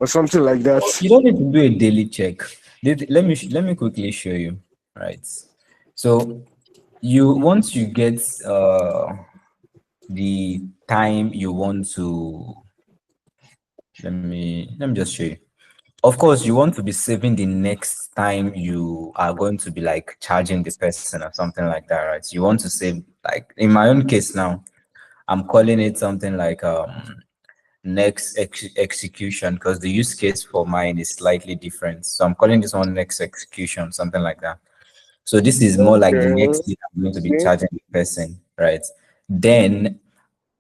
or something like that. You don't need to do a daily check. Let me quickly show you. Right. So you once you get the time you want to, let me just show you. Of course, you want to be saving the next time you are going to be like charging the person or something like that, right? So you want to save, like in my own case now, I'm calling it something like next execution, because the use case for mine is slightly different. So I'm calling this one next execution, something like that. So this is more like the Okay. next thing I'm going to be Okay. charging the person, right? Then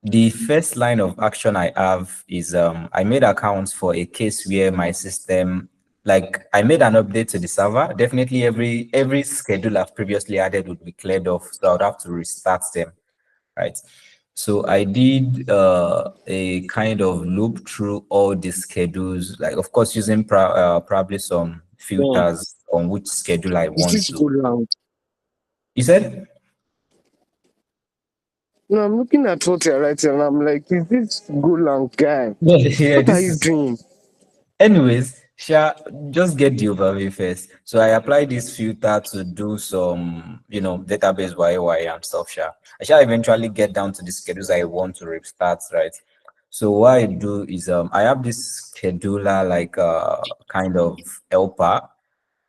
the first line of action I have is I made accounts for a case where my system, like I made an update to the server. Definitely every schedule I've previously added would be cleared off, so I would have to restart them, right? So I did a kind of loop through all the schedules, like of course using probably some Yeah. filters on which schedule I Is want this to. good long? You said? No, I'm looking at what you're writing, and I'm like, is this good long guy? Yeah, yeah. What are This you is. doing? Anyways, Sha, just get the overview first. So I applied this filter to do some, database YY and stuff, Sha. I shall eventually get down to the schedules I want to restart, right? So what I do is I have this scheduler like kind of helper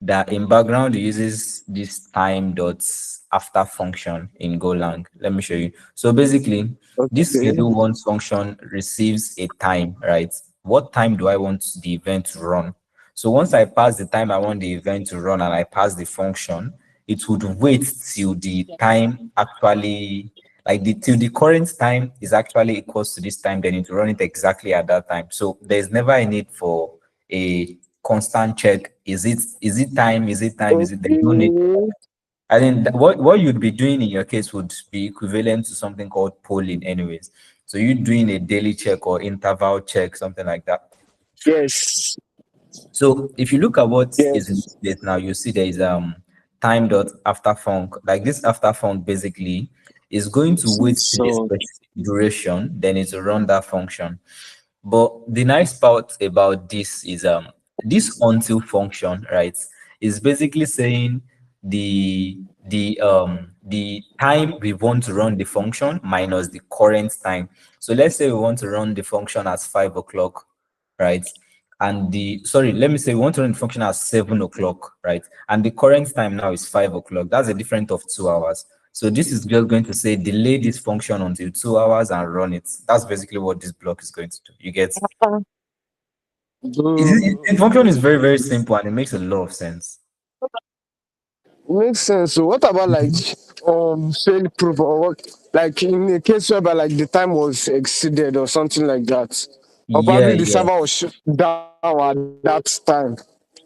that in background uses this time dots after function in Golang. Let me show you. So basically, this Okay. schedule once function receives a time, right? What time do I want the event to run? So once I pass the time I want the event to run and I pass the function, it would wait till the time actually, like till the current time is actually equals to this time, then it will run it exactly at that time. So there's never a need for a constant check. Is it time? Is it time? Is it, there's no need. Okay. I think what you'd be doing in your case would be equivalent to something called polling anyways. So you doing a daily check or interval check, something like that. Yes. So if you look at what is in Yes. this place now, you see there is time dot after func. Like this after func basically is going to wait to this So, specific duration, then it will run that function. But the nice part about this is this until function, right, is basically saying the time we want to run the function minus the current time. So let's say we want to run the function at 5 o'clock, right? And let me say we want to run the function at 7 o'clock, right? And the current time now is 5 o'clock. That's a difference of 2 hours. So this is just going to say delay this function until 2 hours and run it. That's basically what this block is going to do. You get the function is very, very simple and it makes a lot of sense. makes sense. So what about like fail proof or what? Like in a case whereby like the time was exceeded or something like that, or Yeah, probably the yeah, server was shut down at that time.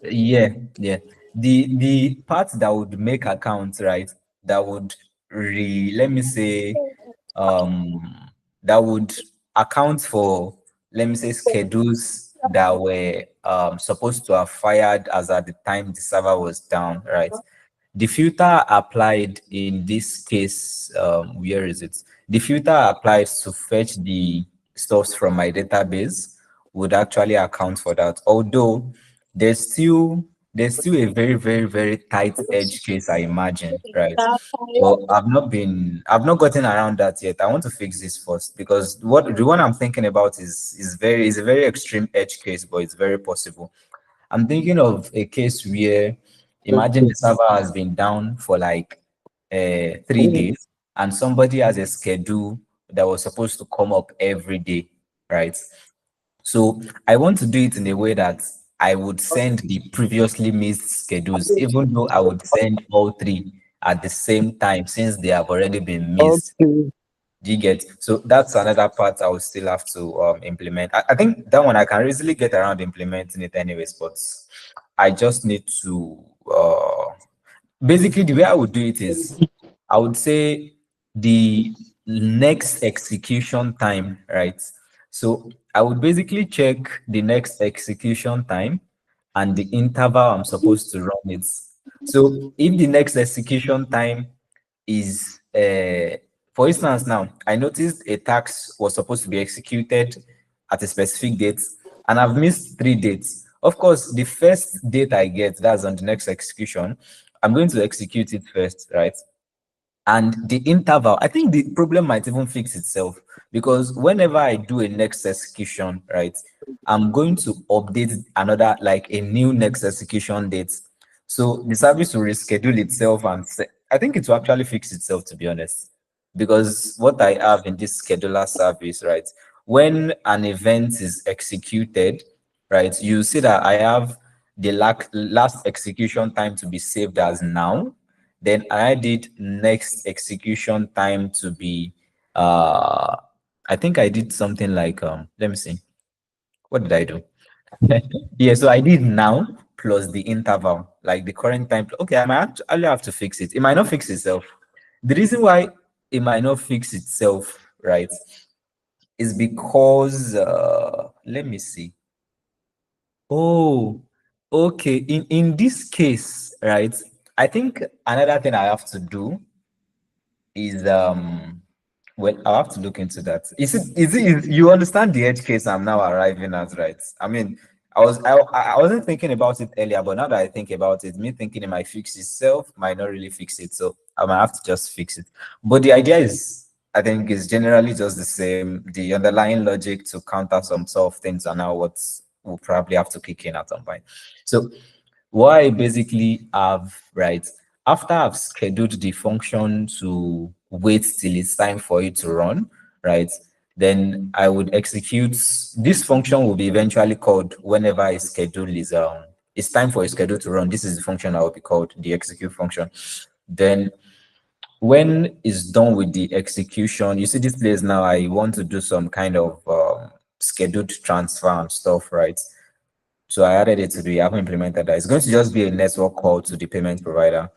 yeah, yeah. The part that would make accounts, right, that would let me say that would account for, let me say, schedules that were supposed to have fired as at the time the server was down, right? The filter applied in this case, where is it? The filter applies to fetch the stuffs from my database would actually account for that. Although there's still there's still a very, very, very tight edge case, I imagine, right? But I've not gotten around that yet. I want to fix this first because the one I'm thinking about is a very extreme edge case, but it's very possible. I'm thinking of a case where imagine the server has been down for like 3 days and somebody has a schedule that was supposed to come up every day, right? So I want to do it in a way that I would send the previously missed schedules, even though I would send all three at the same time since they have already been missed. Okay. Do you get? So that's another part I will still have to implement. I think that one I can easily get around implementing it anyways, but I just need to basically the way I would do it is I would say the next execution time, right? So I would basically check the next execution time and the interval I'm supposed to run it. So if the next execution time is for instance now I noticed a task was supposed to be executed at a specific date and I've missed 3 dates. Of course, the first date I get, that's on the next execution, I'm going to execute it first, right? And the interval, I think the problem might even fix itself, because whenever I do a next execution, right, I'm going to update another, like a new next execution date. So the service will reschedule itself, and I think it will actually fix itself, to be honest, because what I have in this scheduler service, right, when an event is executed, right, you see that I have the last execution time to be saved as now. Then I did next execution time to be I think I did something like let me see. What did I do? Yeah, so I did now plus the interval, like the current time. Okay, I might actually have to fix it. It might not fix itself. The reason why it might not fix itself, right, is because let me see. Oh, okay. In this case, right, I think another thing I have to do is well, I'll have to look into that. You understand the edge case I'm now arriving at, right? I mean, I wasn't thinking about it earlier, but now that I think about it, me thinking it might fix itself might not really fix it. So I might have to just fix it. But the idea is, I think, is generally just the same. The underlying logic to counter some sort of things are now what we'll probably have to kick in at some point. So what I basically have, right, after I've scheduled the function to wait till it's time for it to run, right, then I would execute this function. Will be eventually called whenever a schedule is it's time for a schedule to run. This is the function that will be called the execute function. Then when it's done with the execution, you see this place now, I want to do some kind of scheduled transfer and stuff, right? So I added it to the, I haven't implemented that. It's going to just be a network call to the payment provider.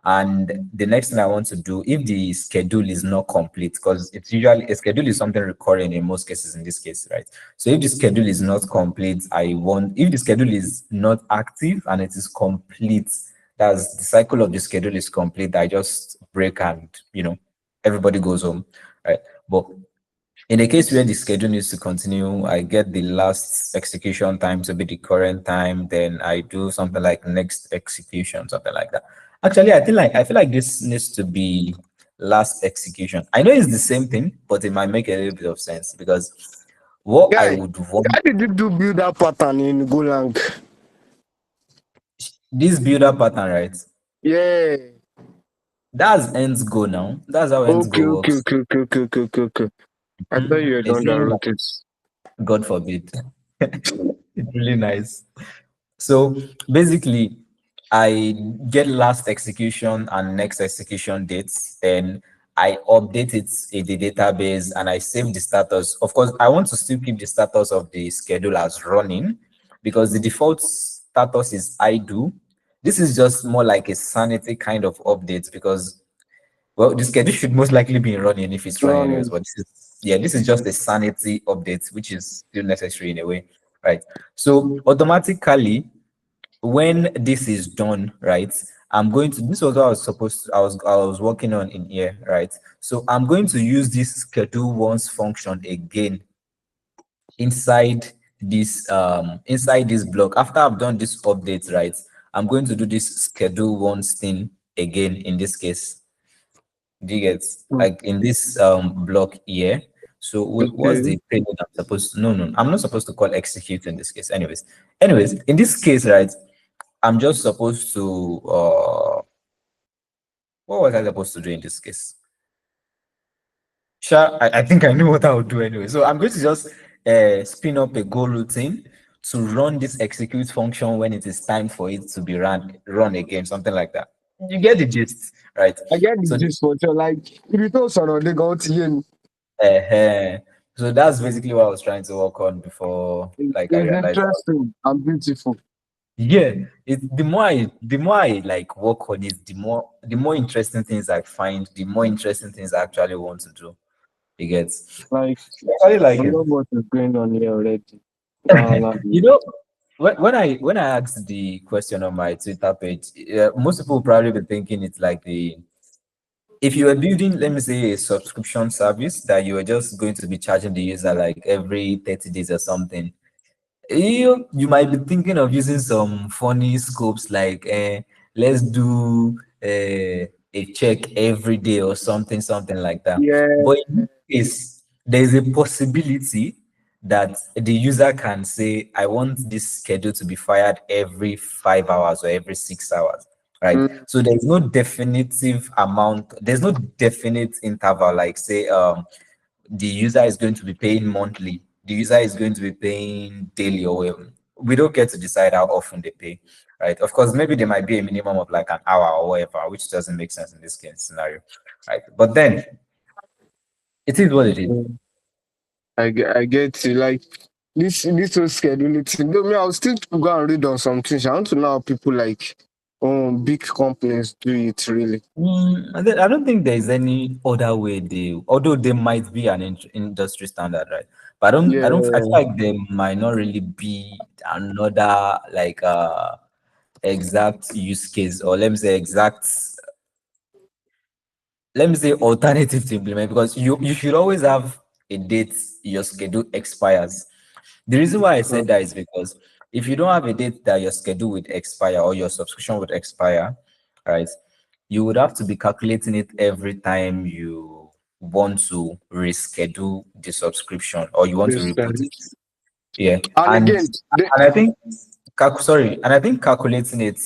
And the next thing I want to do, if the schedule is not complete, because it's usually a schedule is something recurring in most cases, in this case, right? So if the schedule is not complete, if the schedule is not active and it is complete, that's the cycle of the schedule is complete, I just break and, everybody goes home, right? But in the case where the schedule needs to continue, I get the last execution time to be the current time. Then I do something like next execution, something like that. Actually, I feel like this needs to be last execution. I know it's the same thing, but it might make a little bit of sense, because what I Guy, would want, how did you do build that pattern in Golang? this builder pattern, right? Yeah. That's ends go now. That's how ends Okay, go okay, works. okay, okay, okay, okay, okay, okay. I thought you were the It's one that really wrote like, it. God forbid. It's really nice. So basically, I get last execution and next execution dates, then I update it in the database and I save the status. Of course, I want to still keep the status of the schedule as running, because the default status is I do. This is just more like a sanity kind of update, because, well, the schedule should most likely be running if it's running anyways, Running. but this is just a sanity update, which is still necessary in a way, right? So automatically, when this is done, right, I'm going to, this was what I was supposed to, I was working on in here, right? So I'm going to use this schedule once function again inside this block. After I've done this update, right, I'm going to do this schedule once thing again in this case. Do you get, Hmm. like, in this block here? So what's Okay. the payload I'm supposed to, no, I'm not supposed to call execute in this case. Anyways, in this case, right, I'm just supposed to what was I supposed to do in this case? Sure, I think I know what I would do anyway. So I'm going to just spin up a Go routine to run this execute function when it is time for it to be run again, something like that. You get the gist, right? I get the So gist for sure. Like, if you told someone they go to you, uh, so that's basically what I was trying to work on before, like, I it's realized that. interesting and beautiful. Yeah, the more I like work on it, the more interesting things I find, the more interesting things I actually want to do. It gets, Like, I really like I it. love what is going on here already. Wow, like, You know, when I asked the question on my Twitter page, most people probably be thinking it's like the, if you were building, let me say, a subscription service that you were just going to be charging the user like every 30 days or something. You might be thinking of using some funny scopes like let's do a check every day or something like that. Yeah. But in this case, there is a possibility that the user can say, I want this schedule to be fired every 5 hours or every 6 hours, right? Mm, So there's no definitive amount, there's no definite interval, like say the user is going to be paying monthly, the user is going to be paying daily, or we don't get to decide how often they pay, right? Of course, maybe there might be a minimum of like an hour or whatever, which doesn't make sense in this case scenario, right? But then it is what it is. mm. I get you. Like this whole scheduling thing. Though me, I'll still go and read on some things. I want to know how people like big companies do it really. I don't think there is any other way they, although there might be an industry standard, right? But I feel Yeah. like there might not really be another like exact use case, or let me say alternative to implement, because you should always have a date your schedule expires. The reason why I said that is because if you don't have a date that your schedule would expire or your subscription would expire, right, you would have to be calculating it every time you want to reschedule the subscription or you want to reboot Basically. it. Yeah. And And again, the, and I think and I think calculating it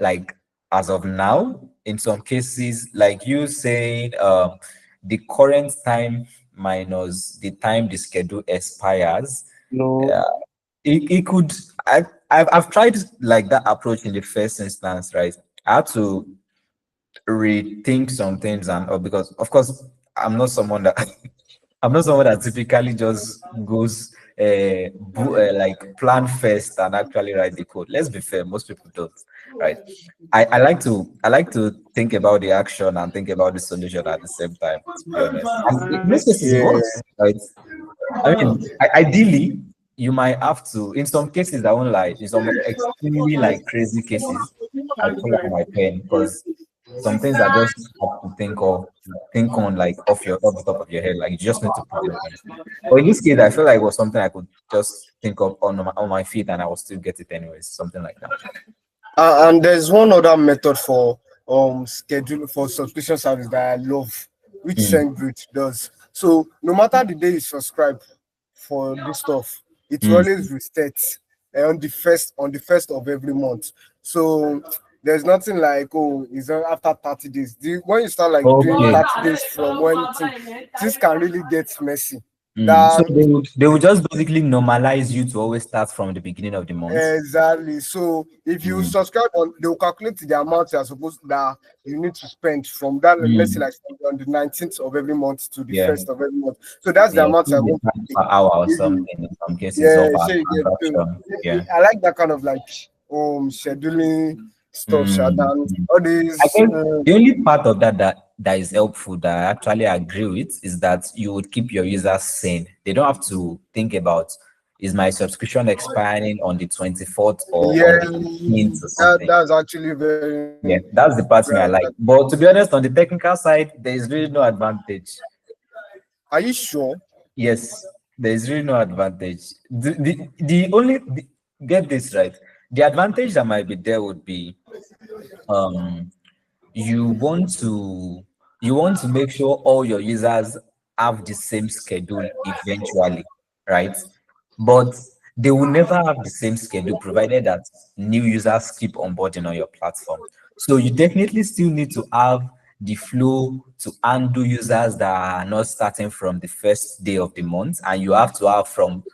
like as of now, in some cases, like you saying the current time minus the time the schedule expires, no, uh, it could, I've tried like that approach in the first instance, right? I had to rethink some things, and because of course I'm not someone that I'm not someone that typically just goes like plan first and actually write the code. Let's be fair, most people don't, right? I like to think about the action and think about the solution at the same time, to be honest. And in most cases it yeah, works, right? I mean, ideally, you might have to, in some cases, I won't lie, in some extremely like crazy cases, I pull out my pen because some things I just have to think on like off the top of your head, like you just need to put them down. But in this case, I feel like it was something I could just think of on my feet and I will still get it anyways, something like that. and there's one other method for schedule for subscription service that I love, which Mm, SendGrid does. So no matter the day you subscribe for this stuff, it will mm. always resets on the first of every month. So there's nothing like, oh, it's after 30 days. When you start like doing Okay. 30 days from when things can really get messy. So That they would just basically normalize you to always start from the beginning of the month. Exactly. So if you Mm, subscribe on, they'll calculate the amount you're supposed that you need to spend from that. Let's say mm. like on the 19th of every month to the Yeah. first of every month. So that's the Yeah, amount you're maybe going to pay. per hour or If you, something in some cases, or yeah, per so you get to. transaction. Yeah. I like that kind of like scheduling stuff. Mm, Than mm. all I these. guess the only part of that is helpful that I actually agree with is that you would keep your users sane. They don't have to think about, is my subscription expiring on the 24th or Yeah, on the 18th or something. that's actually very, Yeah, that's the part me I very. like. But to be honest, on the technical side, there is really no advantage. Are you sure? Yes, there is really no advantage. The only get this right. The advantage that might be there would be um you want to make sure all your users have the same schedule eventually, right? But they will never have the same schedule provided that new users keep onboarding on your platform. So you definitely still need to have the flow to undo users that are not starting from the first day of the month, and you have to have from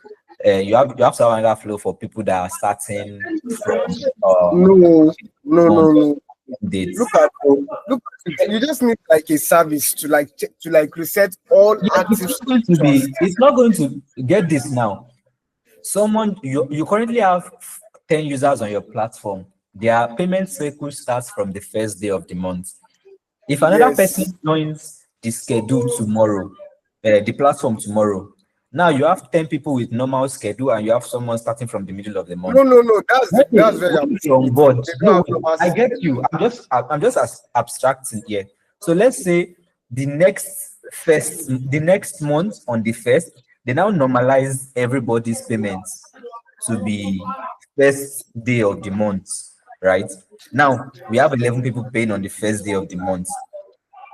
you have to have another flow for people that are starting from No, no, no, month no. dates. Look at it. You just need like a service to like to like reset all Yeah, active subscriptions. it's not going to get this now. Someone you currently have 10 users on your platform. Their payment cycle starts from the first day of the month. If another person Yes. joins the schedule tomorrow, the platform tomorrow, now you have 10 people with normal schedule and you have someone starting from the middle of the month. No, no, no. That's where When I'm you're putting on it. board, They don't no, have global I get schedule. you. I'm just abstracting here. So let's say the next month on the first, they now normalize everybody's payments to be first day of the month, right? Now we have 11 people paying on the first day of the month.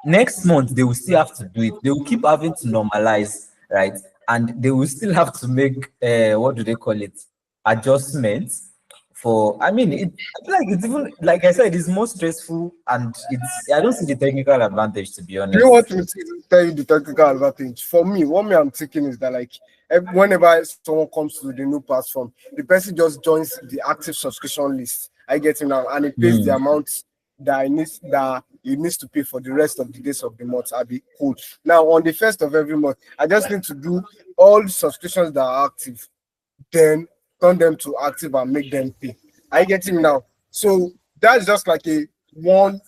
Next month they will still have to do it. They will keep having to normalize, right? And they will still have to make what do they call it, adjustments for, I mean, I feel like it's even, like I said, it's more stressful, and it's, I don't see the technical advantage, to be Do you honest. want me to tell you the technical advantage? For me, what me I'm thinking is that like whenever someone comes to the new platform, the person just joins the active subscription list. I get it now, and it pays the Hmm. amount that he needs to pay for the rest of the days of the month. I'll be cool. Now on the first of every month, I just need to do all the subscriptions that are active, then turn them to active and make them pay. I get him now. So that's just like a one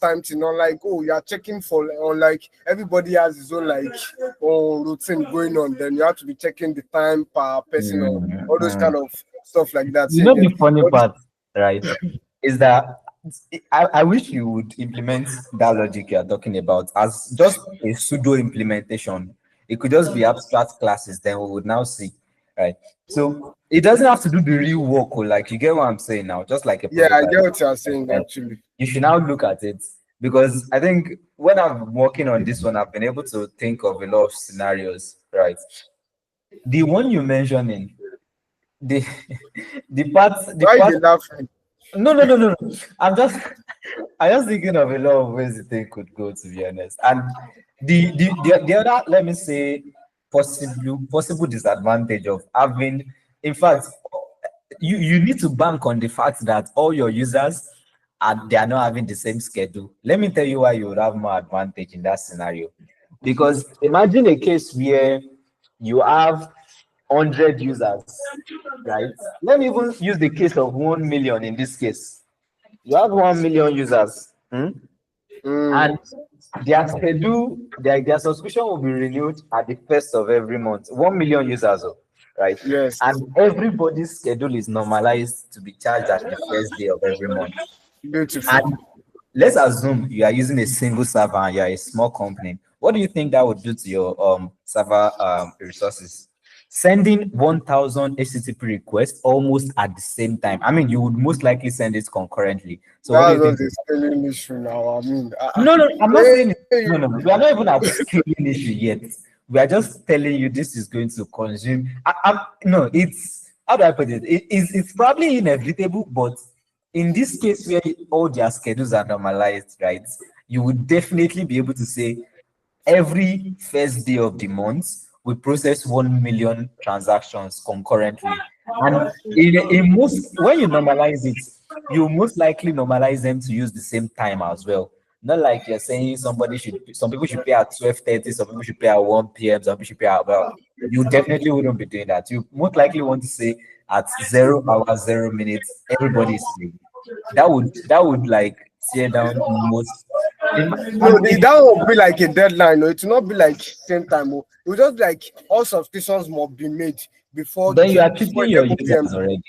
time thing. Not like, oh, you are checking for, or like everybody has his own like, oh, routine going on. Then you have to be checking the time per person or all those Hmm. kind of stuff like that. You So you know, get the funny all this. part, right, is that I wish you would implement that logic you're talking about as just a pseudo implementation. It could just be abstract classes, then we would now see, right? So it doesn't have to do the real work, or like, you get what I'm saying now, just like a Yeah, I prototype. get what you are saying Right? actually. You should now look at it, because I think when I've been working on this one, I've been able to think of a lot of scenarios, right? The one you mentioning, the the Why part they laughing? no, no, no, no, no. I'm just, I'm just thinking of a lot of ways the thing could go, to be honest. And the other, let me say, possible disadvantage of having, in fact, you need to bank on the fact that all your users are, they are not having the same schedule. Let me tell you why you would have more advantage in that scenario. Because imagine a case where you have 100 users, right? Let me even use the case of 1 million in this case. You have 1 million users, Mm, and their schedule, their subscription will be renewed at the first of every month. 1 million users, oh, right? yes, And everybody's schedule is normalized to be charged at the first day of every month. beautiful. And let's assume you are using a single server and you are a small company. What do you think that would do to your server resources? Sending 1,000 HTTP requests almost at the same time. I mean, you would most likely send it concurrently. So what do That's you not think? the scaling issue now. I mean, No, no, I'm not saying it. hey, No, no, no. We are not even at scaling issue yet. We are just telling you this is going to consume. No, it's, how do I put it? It's probably inevitable, but in this case where all their schedules are normalized, right? You would definitely be able to say every first day of the month we process 1 million transactions concurrently. And in most, when you normalize it, you most likely normalize them to use the same time as well. Not like you're saying somebody should, some people should pay at 12:30, some people should pay at 1 p.m., some people should pay at, well, you definitely wouldn't be doing that. You most likely want to say at 0 hours, 0 minutes, everybody is free. That would like tear down most. no, In that won't be like a deadline. No, it will not be like same time. Oh. It will just be like all subscriptions must be made Then you are before cheating your 11 p.m. users already.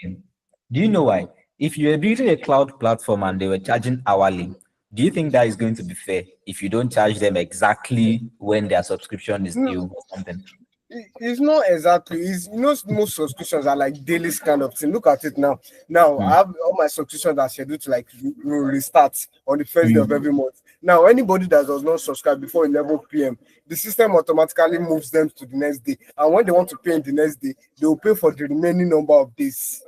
Do you know why? If you are building a cloud platform and they were charging hourly, do you think that is going to be fair if you don't charge them exactly when their subscription is No, due or something? it's not exactly. It's, you know, most subscriptions are like daily kind of thing. Look at it now. Now Mm. I have all my subscriptions are scheduled to like restart on the first day of Mm. every month. Now anybody that does not subscribe before 11 p.m., the system automatically moves them to the next day. And when they want to pay in the next day, they will pay for the remaining number of days.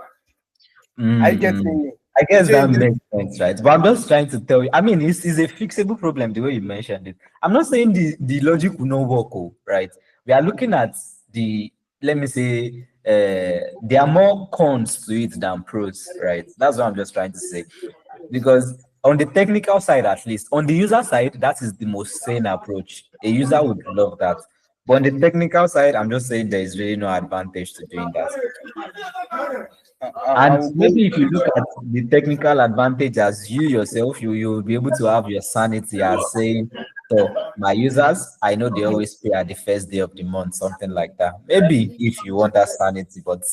I Mm, get mm. me. I guess Say that makes sense, right? But I'm just trying to tell you. I mean, it's a fixable problem the way you mentioned it. I'm not saying the logic will not work, oh, right? We are looking at the, let me say, there are more cons to it than pros, right? That's what I'm just trying to say. Because on the technical side, at least, on the user side, that is the most sane approach. A user would love that. But on the technical side, I'm just saying there is really no advantage to doing that. I And will go. maybe if you look at the technical advantage as you yourself, you'll be able to have your sanity as saying, so my users, I know they always pay at the first day of the month, something like that. Maybe if you want that sanity, but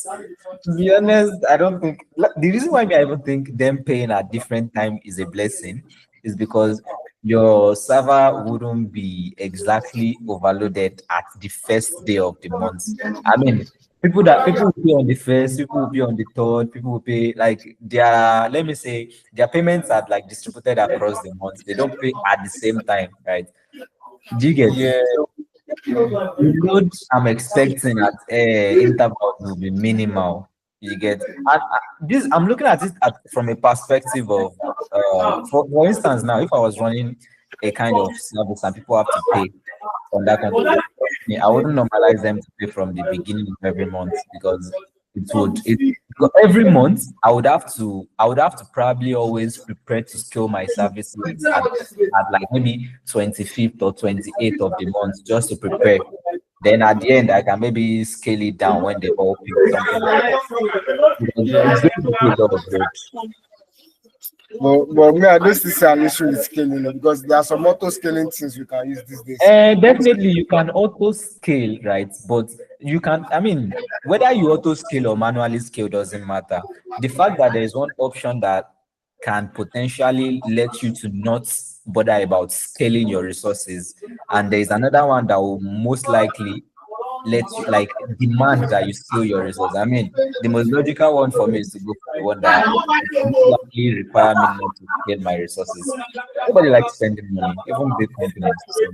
to be honest, I don't think, like, the reason why I even think them paying at different time is a blessing is because your server wouldn't be exactly overloaded at the first day of the month. I mean, people will pay on the first, people will pay on the third, people will pay like their, let me say, their payments are like distributed across the month. They don't pay at the same time, right? Do you get? Yeah. So the load I'm expecting at intervals will be minimal. You get, and this I'm looking at it from a perspective of, for instance, now if I was running a kind of service and people have to pay on that kind of thing, I wouldn't normalize them to pay from the beginning of every month because because every month I would have to probably always prepare to scale my services at like maybe 25th or 28th of the month just to prepare. Then at the end, I can maybe scale it down when they all pick something like that. Because it's going to be a lot of load. But me, I don't still see an issue with scaling, because there are some auto scaling things you can use these days. Definitely, you can auto scale, right? But you can, I mean, whether you auto scale or manually scale doesn't matter. The fact that there is one option that can potentially let you to not bother about scaling your resources, and there is another one that will most likely let you like demand that you scale your resources. I mean, the most logical one for me is to go for the one that most likely require me not to scale my resources. Nobody likes spending money, even big companies. So,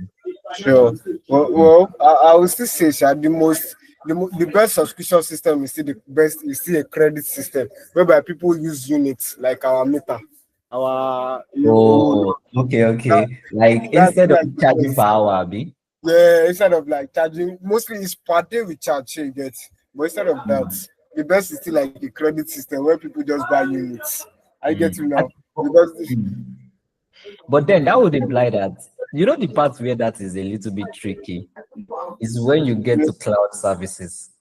Sure. mm. Well, I will still say, Sha, the best subscription system is still the best. Is still a credit system whereby people use units like our meter. Our Oh, okay, that, okay. Like that's instead of like the charging per best. hour, Abi. Yeah, instead of like charging, mostly it's per day we charge, you get. But instead of that, Mm, the best is still like a credit system where people just buy units. I get you I- now because mm. But then that would imply that the part where that is a little bit tricky is when you get to cloud services.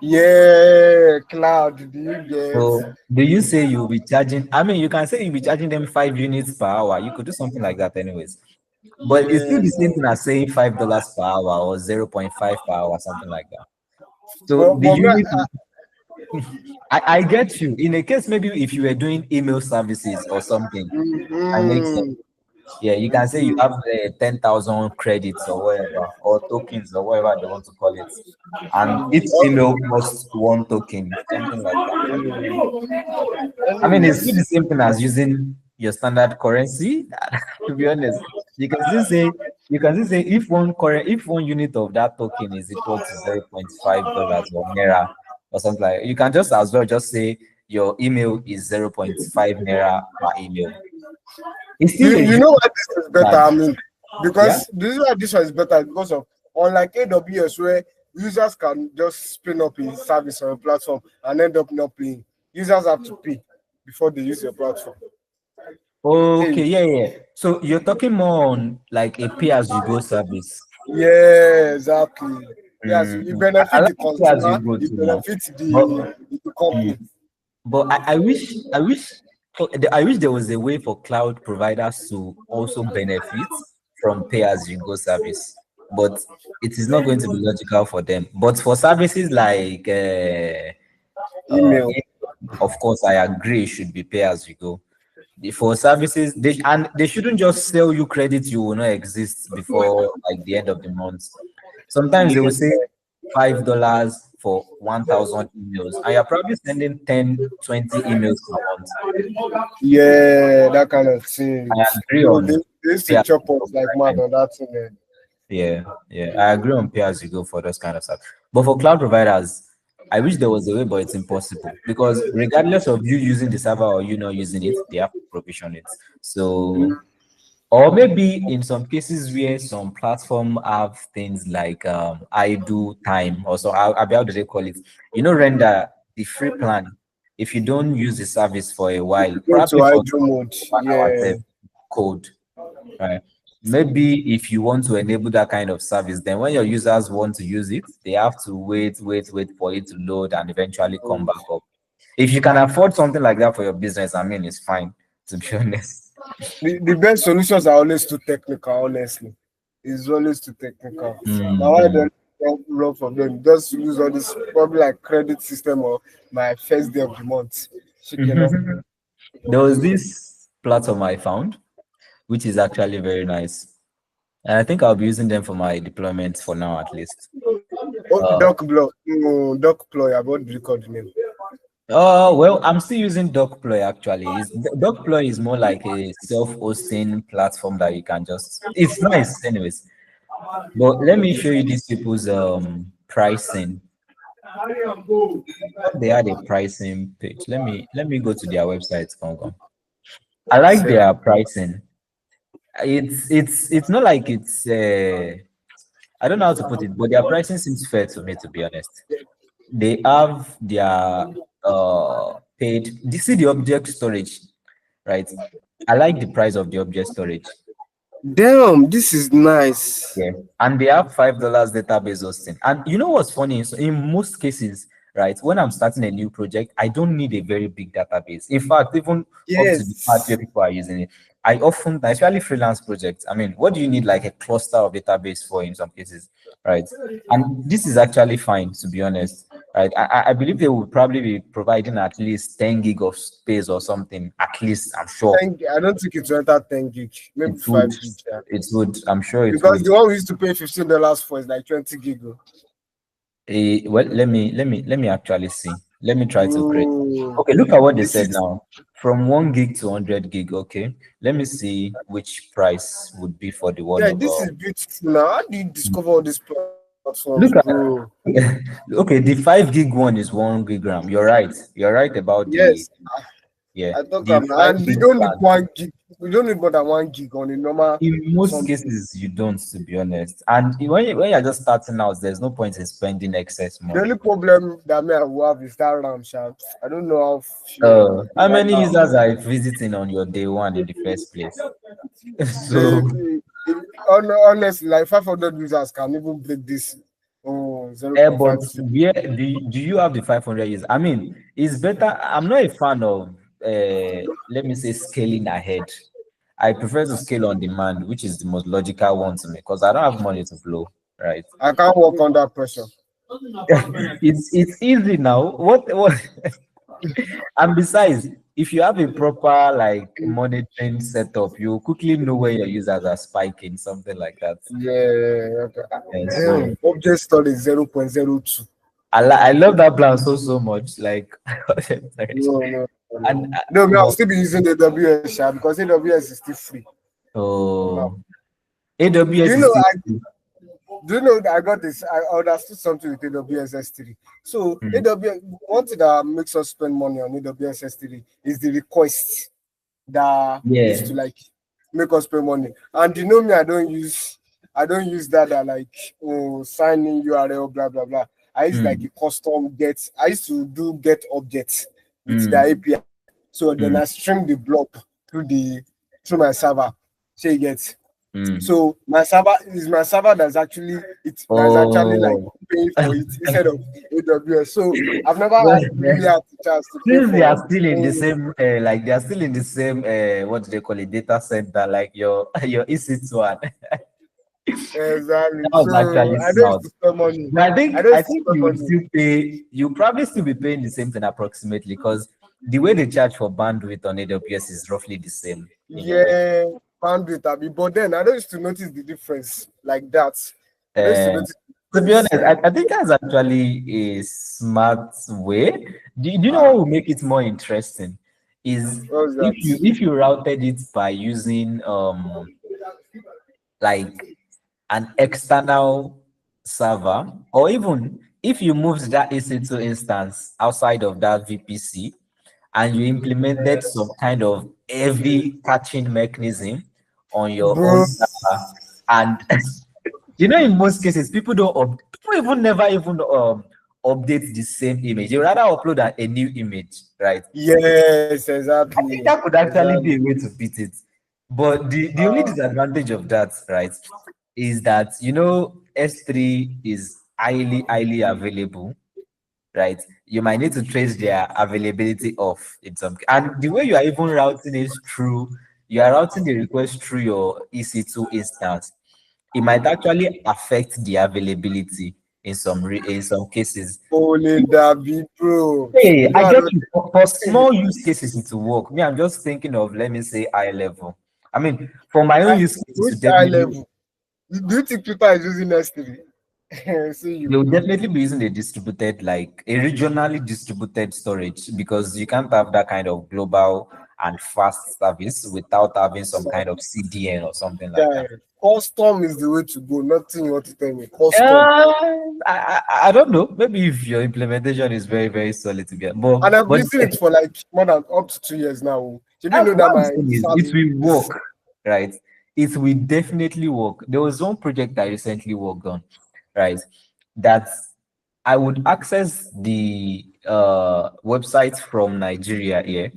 yeah, cloud. Do you So get? do you say you'll be charging? I mean, you can say you'll be charging them 5 units per hour. You could do something like that, anyways. But it's still Yeah, the same thing as saying $5 per hour or 0.5 per hour, something like that. So the but me, unit, I get you. In a case, maybe if you were doing email services or something, I make sense. mm, Yeah, you can say you have 10,000 credits or whatever, or tokens or whatever they want to call it. And each email costs one token, something like that. I mean, it's still anyways, the same thing as using your standard currency. To be honest, you can still say if one unit of that token is equal to $0.5 or naira or something like, you can just as well just say your email is 0.5 naira per email. It's still a you huge know why this is better? charge. I mean, Yeah. because this is why this one is better because of unlike AWS where users can just spin up a service on a platform and end up not paying. Users have to pay before they use your platform. Okay. Hey, Yeah. Yeah. So you're talking more on like a pay-as-you-go service. yeah, exactly. Yes, Mm, you mm. I benefit like the pay-as-you-go consumer, you too now. benefit But the company. mm, but I wish there was a way for cloud providers to also benefit from pay-as-you-go service. But it is not going to be logical for them. But for services like Email. of course, I agree, it should be pay-as-you-go. For services, they shouldn't just sell you credit you will not exist before like the end of the month. Sometimes they will say $5 for 1,000 emails, and you're probably sending 10, 20 emails per month. Yeah, that kind of thing. I agree Bro, they, on they used to pay as chop you us go like for that mad kind. on that thing. Eh. Yeah, yeah, I agree on pay as you go for those kind of stuff. But for cloud providers, I wish there was a way, but it's impossible because regardless of you using the server or you not using it, they have to provision it. So, or maybe in some cases where some platform have things like idle time, or so how do they call it? Render the free plan. If you don't use the service for a while, Go probably to for idle mode. 1 hour, Yeah. code, right? Maybe if you want to enable that kind of service, then when your users want to use it, they have to wait for it to load and eventually come back up. If you can afford something like that for your business, I mean, it's fine, to be honest. The best solutions are always too technical, honestly. It's always too technical. Now I Mm. don't run from them. Just use all this probably like credit system or my first day of the month. Chicken up. There was this platform I found. which is actually very nice. And I think I'll be using them for my deployments for now, at least. Oh, DocBlow. No, DocPloy. What do you call the name? Well, I'm still using DocPloy actually. DocPloy is more like a self-hosting platform that you can just. It's nice, anyways. But let me show you these people's pricing. They had a pricing page. Let me go to their website. Congo. I like Same. their pricing. It's not like it's I don't know how to put it, but their pricing seems fair to me, to be honest. They have their paid. You see the object storage, right? I like the price of the object storage. Damn, this is nice. Yeah, and they have $5 database hosting. And you know what's funny? So in most cases, right, when I'm starting a new project, I don't need a very big database. In fact, even up to the part where Yes. people are using it, I often, especially freelance projects, I mean, what do you need like a cluster of database for in some cases, right? And this is actually fine, to be honest, right? I believe they will probably be providing at least 10 gig of space or something, at least, I'm sure. 10 I don't think it's enter 10 gig, maybe It would, 5 gig. Yeah. it would, I'm sure it Because would. the one we used to pay $15 for is like 20 gig. Oh. Well, let me actually see. Let me try to create. Bro, Okay, look at what they this said is now. From 1 gig to 100 gig. Okay, let me see which price would be for the one yeah, of. this is beautiful. Now, how do you discover all these platforms, Look at. bro? Okay, the 5 gig one is 1 gig RAM. You're right. You're right about the. Yes, Yeah, I thought the I'm, five and we gig don't need plan. 1 gig. We don't need more than 1 gig on a normal In most something. cases, you don't, to be honest. And when you're just starting out, there's no point in spending excess The money. only problem that me I will have is that RAM shot. I don't know how few How many that users are you visiting on your day one in the first place? they, So. honestly, like 500 users can even break this. Oh, But 0.5. where do you have the 500 years? I mean, it's better. I'm not a fan of let me say scaling ahead. I prefer to scale on demand, which is the most logical one to me because I don't have money to blow, right? I can't work under pressure. It's easy now. What and besides, if you have a proper like monitoring setup, you quickly know where your users are spiking, something like that. Yeah, okay. And so Damn, object storage 0.02. I love that plan so much. Like No, no, no, and no. No, me, I'll but still be using AWS sha, because AWS is still free. No. oh, Do AWS you is know still I free. do you know that I got this? I understood something with AWS S3. So Mm. AWS, one thing that makes us spend money on AWS S3 is the request that used Yeah. to like make us pay money. And you know me, I don't use that like sign in URL, blah blah blah. I use like Mm. a custom get. I used to do get objects with the Mm. API. So then Mm. I stream the blob through my server. So you get. Mm. So my server that's actually like Oh. paying for it instead of AWS. So I've never Well, really had the chance to pay since they are for. still in the same, like they are still in the same, what do they call it, data center, like your your EC2 one. Exactly. That was So actually I don't used smart. to spend money. But I I think don't I used to think spend you would money. still pay. You probably still be paying the same thing approximately because the way they charge for bandwidth on AWS is roughly the same in a way. Yeah, bandwidth, Abi. But then I don't used to notice the difference like that. I don't used to Uh, notice the to be honest, difference. I think that's actually a smart way. Do you know Ah, what will make it more interesting? Is what's if that? you routed it by using like an external server, or even if you moved that EC2 instance outside of that VPC and you implemented some kind of heavy caching mechanism on your own Bro, server, and in most cases people even never even update the same image. They rather upload a new image, right? yes, I think exactly. that could actually be Exactly. a way to beat it. But the only disadvantage of that, right, is that S3 is highly available, right? You might need to trace their availability off in some, and the way you are even routing is through you are routing the request through your EC2 instance. It might actually affect the availability in some cases. Only that be bro. Hey, You know I I get don't you. For small use cases, it will work. Me, I'm just thinking of, let me say, high level. I mean, for my own use case, Which high level? Do you think people are using S3? See they you. will definitely be using a distributed, like a regionally distributed storage, because you can't have that kind of global and fast service without having some kind of CDN or something like Guy, that. custom is the way to go. Nothing you want to tell me. Custom. Uh, I don't know. Maybe if your implementation is very, very solid to get, And I've but been using it for like more than up to 2 years now. Should you That's know what that I'm my saying is it service will is work, right? It will definitely work. There was one project I recently worked on, right? That I would access the website from Nigeria here,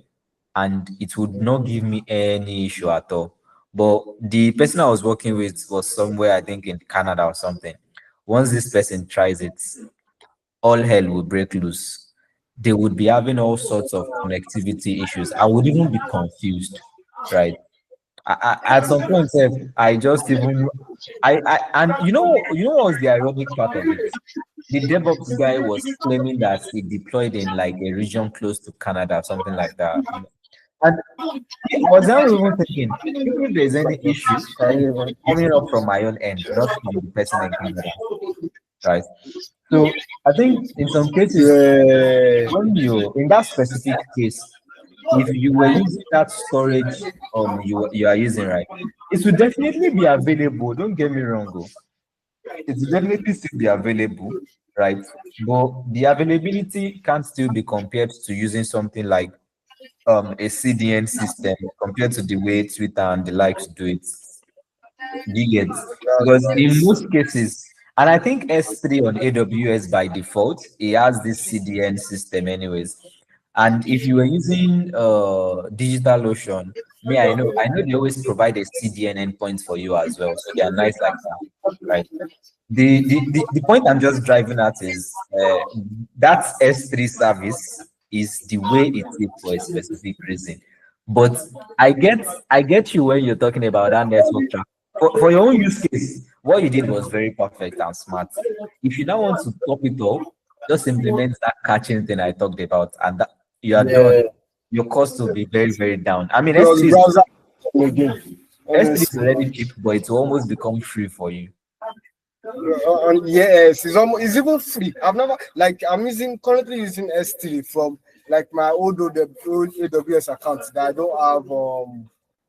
and it would not give me any issue at all. But the person I was working with was somewhere, I think in Canada or something. Once this person tries it, all hell will break loose. They would be having all sorts of connectivity issues. I would even be confused, right? At some point, I just even I and you know what was the ironic part of it? The DevOps guy was claiming that he deployed in like a region close to Canada, something like that. And I was now even thinking, even if there's any issue coming up from my own end, not from the person in Canada, right? So I think in some cases, yeah. when you in that specific case, if you were using that storage you are using, right, it will definitely be available. Don't get me wrong, oh. It will definitely still be available, right? But the availability can't still be compared to using something like a CDN system compared to the way Twitter and the likes do it. You get, because in That's most cases, and I think S3 on AWS by default, it has this CDN system anyways. And if you were using DigitalOcean, I know they always provide a CDN endpoint for you as well. So they are nice like that, right? The point I'm just driving at is that S3 service is the way it is for a specific reason. But I get you when you're talking about that network traffic. For your own use case, what you did was very perfect and smart. If you now want to top it off, just implement that catching thing I talked about, and that, you are done. yeah. Your cost will be very, very down. I mean, Plus S3 is browser again. S3 is Honestly. already cheap, but it will almost become free for you. And yes, it's even free. I've never like I'm using currently using S3 from like my old AWS account that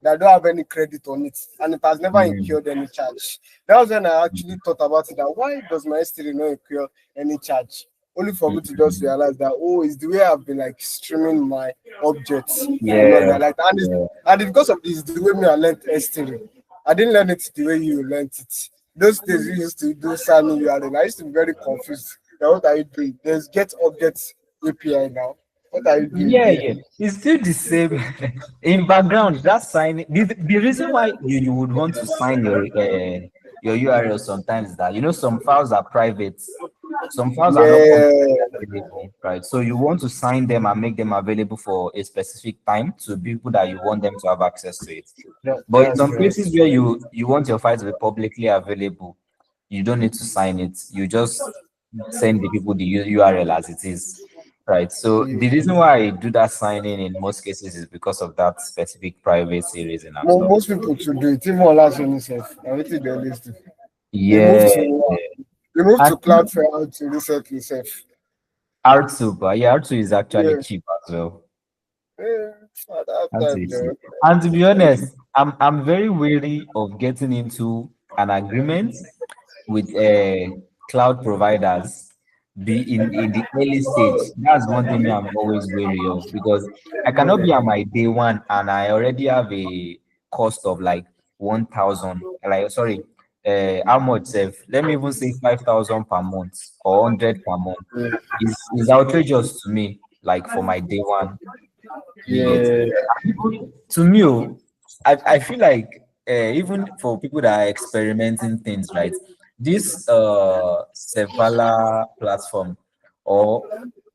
I don't have any credit on it, and it has never Mm, incurred any charge. That was when I actually thought about it. That why does my S3 not incur any charge? Only for me to just mm. realize that it's the way I've been like streaming my objects and all Yeah, that. Like yeah. and it's because of this the way me I learned S3. I didn't learn it the way you learned it. Those days we used to do SAMI URL. I used to be very confused. Now what are you doing? There's get objects API now. What are you doing Yeah, here? yeah. It's still the same in background. That signing, the reason why you would want to sign your URL sometimes is that some files are private, some files are not publicly Yeah, available, right? So you want to sign them and make them available for a specific time to people that you want them to have access to it. But in that's some right. cases where you want your file to be publicly available, you don't need to sign it. You just send the people the URL as it is. Right. So Yeah. the reason why I do that signing in most cases is because of that specific privacy reason as well. Most people should do it, even on last one itself. I think they always do. They moved Yeah. to they moved And to Cloudflare to recently self. R2, but yeah, R2 is actually Yeah. cheap as well. Yeah. At that R2 time is cheap. though. And to be honest, I'm very wary of getting into an agreement with cloud providers be in the early stage. That's one thing I'm always wary of, because I cannot be at my day one and I already have a cost of like 1,000, like sorry, how much let me even say 5,000 per month or 100 per month is outrageous to me, like for my day one. You get, Yeah. to me, I feel like even for people that are experimenting things, right? This Sevala platform or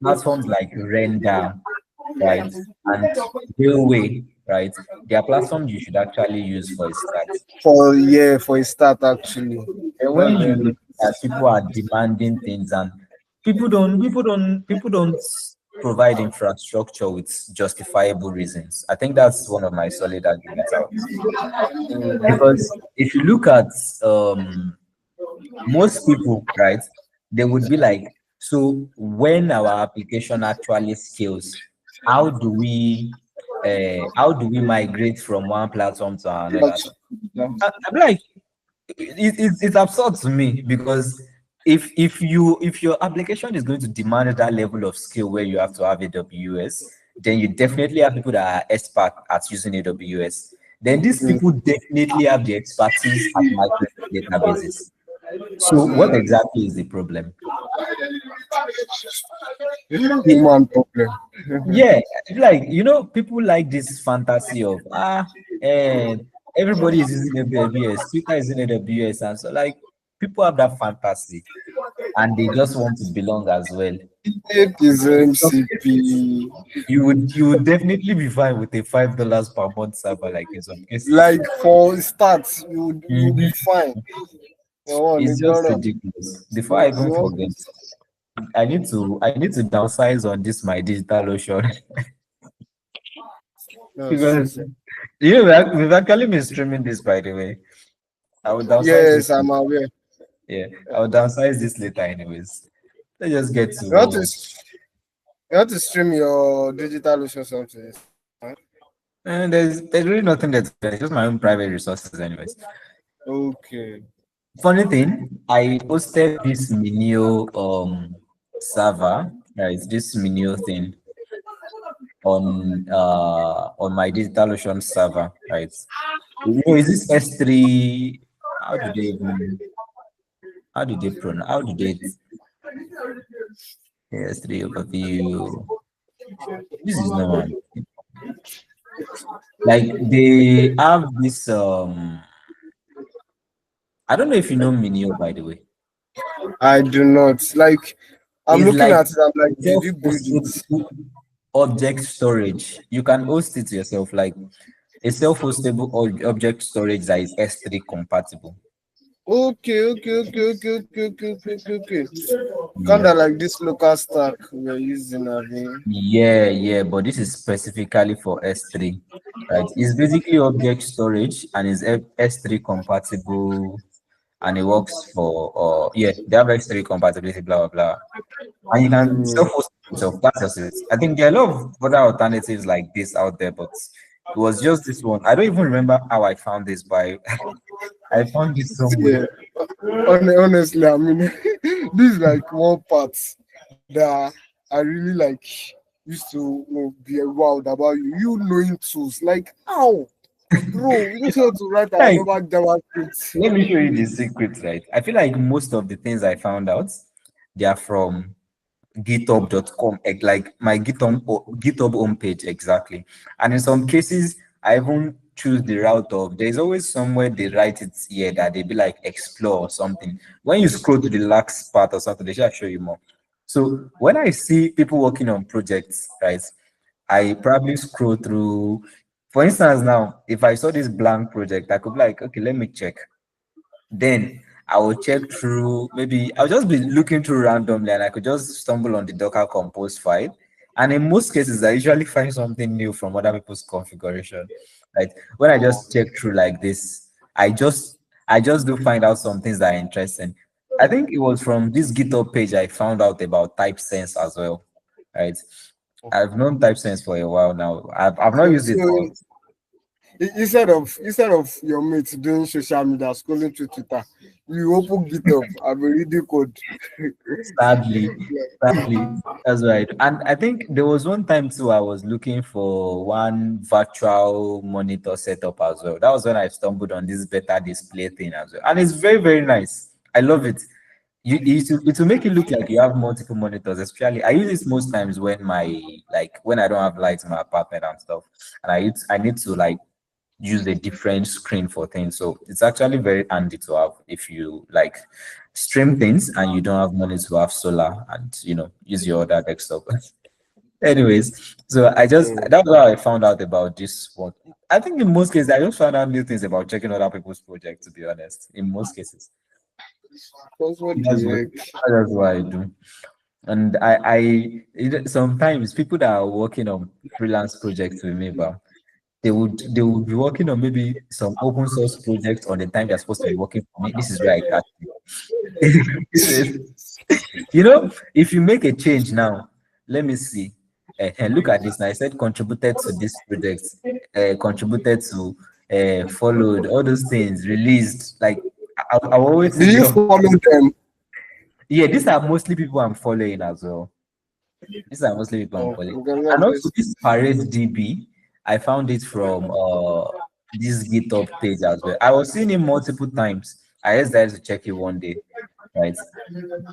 platforms like Render, right, and Railway, right? They are platforms you should actually use for a start. For a start actually. And when That's you very look at people are demanding things and people don't provide infrastructure with justifiable reasons. I think that's one of my solid arguments out. Because if you look at most people, right, they would be like, so when our application actually scales, how do we migrate from one platform to another? Yeah. I'm like, it's absurd to me because if your application is going to demand that level of skill where you have to have AWS, then you definitely have people that are expert at using AWS. Then these people definitely have the expertise at migrating databases. So what exactly is the problem? Human problem. Yeah, like people like this fantasy of and everybody is using AWS, Twitter is in AWS, and so like people have that fantasy and they just want to belong as well. It is MCP. You would definitely be fine with a $5 per month server, like in some cases. Like for stats, you'll be Mhm. fine. Oh, It's just ridiculous. Before I even forget, I need to downsize on this my digital ocean because we've actually been streaming this, by the way. I will downsize this. Yes, I'm aware. Yeah, I'll downsize this later, anyways. Let's just get You want to to. you want to stream your digital or something. And there's really nothing that's it's just my own private resources, anyways. Okay. Funny thing, I posted this Minio server, right? This Minio thing on my DigitalOcean server, right? Is this S3? How do they even how do they S3 overview? This is not one. Like they have this I don't know if you know Minio, by the way. I do not like. I'm It's looking like at it. I'm like, did you build it? self-hosted object storage. You can host it yourself, like a self-hostable object storage that is S3 compatible. Okay. Kind Yeah. of like this local stack we're using. I mean. Yeah, but this is specifically for S3, right? It's basically object storage and is S3 compatible, and it works for yeah, they have S3 compatibility, blah blah blah. And you can self-host yourself. That's just it. I think there are a lot of other alternatives like this out there, but it was just this one. I don't even remember how I found this, but I found this somewhere. Yeah. Honestly, I mean, this is like one part that I really like used to be wild about you knowing tools. Like, how? Bro, you just have to write our Like, normal JavaScript. let me show you the secret, right? I feel like most of the things I found out, they are from github.com, like my GitHub homepage exactly. And in some cases, I even choose the route of there's always somewhere they write it here that they be like explore or something. When you scroll to the last part or something, they shall show you more. So when I see people working on projects, right, I probably scroll through. For instance, now if I saw this blank project, I could be like, okay, let me check. Then I will check through, maybe I'll just be looking through randomly and I could just stumble on the Docker Compose file. And in most cases, I usually find something new from other people's configuration. Like when I just check through like this, I just do find out some things that are interesting. I think it was from this GitHub page I found out about TypeSense as well. Right. I've known TypeSense for a while now. I've not used it for Instead of your mates doing social media, scrolling through Twitter, you open GitHub and we read the code. sadly, that's right. And I think there was one time too I was looking for one virtual monitor setup as well. That was when I stumbled on this better display thing as well. And it's very, very nice. I love it. It will make it look like you have multiple monitors, especially I use this most times when when I don't have lights in my apartment and stuff. And I need to like use a different screen for things. So it's actually very handy to have if you like stream things and you don't have money to have solar and use your other desktop. Anyways, so that's how I found out about this one. I think in most cases I just found out new things about checking other people's projects, to be honest. In most cases. Because what That's the what heck? that's what I do. And sometimes people that are working on freelance projects with me, but they would be working on maybe some open source projects on the time they're supposed to be working for me. This is where I catch it. If you make a change now, let me see. Look at this. Now I said contributed to this project, contributed to, followed, all those things, released. Like I always Do see you the follow them? yeah, these are mostly people I'm following as well. These are mostly people I'm Oh, following. okay, And that's also just this Parade DB, I found it from this GitHub page as well. I was seeing it multiple times. I just decided to check it one day, right?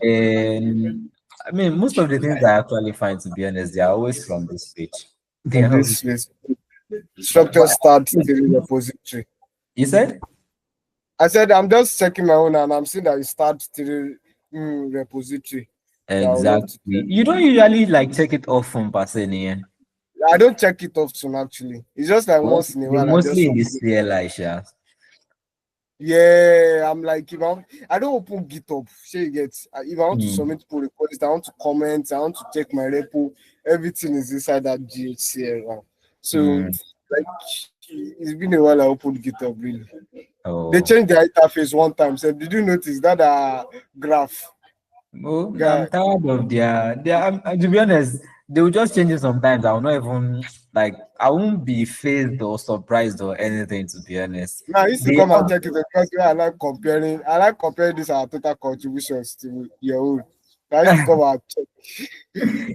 And I mean, most of the things I actually find, to be honest, they are always from this page. They from are always, this list. but Structure start theory repository. you said I said I'm just checking my own and I'm seeing that you start theory repository. So I would love to exactly. check. You don't usually like check it off from Pasenia. I don't check it often actually. It's just like Well, once in a they while I just mostly in the open. CLI, sha. Yeah, I'm like if I don't open GitHub. Say you get if I want to Hmm. submit pull request, I want to comment, I want to check my repo, everything is inside that GHCL now. So Hmm. like it's been a while I opened GitHub really. They Oh. changed the interface one time. So did you notice that graph Oh, guy? I'm tired of to be honest, they will just change it sometimes. I will not even like I won't be phased or surprised or anything, to be honest. Now I used to They come and have check it because I like comparing these our total contributions to your own. I used to come and check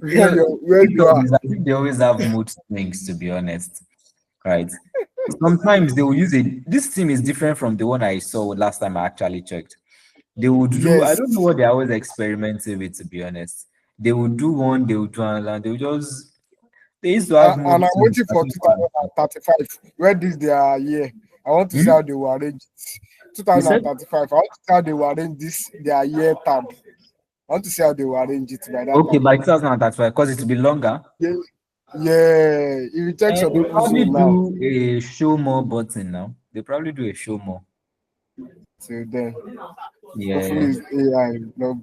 where you GitHub are. I think they always have mood swings, to be honest. Right. Sometimes they will use it. This team is different from the one I saw last time I actually checked. They would do, I Yes. don't know what they're always experimenting with, to be honest. They would do one, they would do another, they used to have And mood I'm swings. waiting for 2035. Where this their year? I want to see Hmm? how they will arrange it. You said 2035. I want to see how they will arrange this their year tab. I want to see how they will arrange it by that okay time. by 2035 because it will be longer. Yeah, yeah. If you check some They people's probably own now, do a show more button now. They probably do a show more. till then, hopefully Yeah. it's AI. No,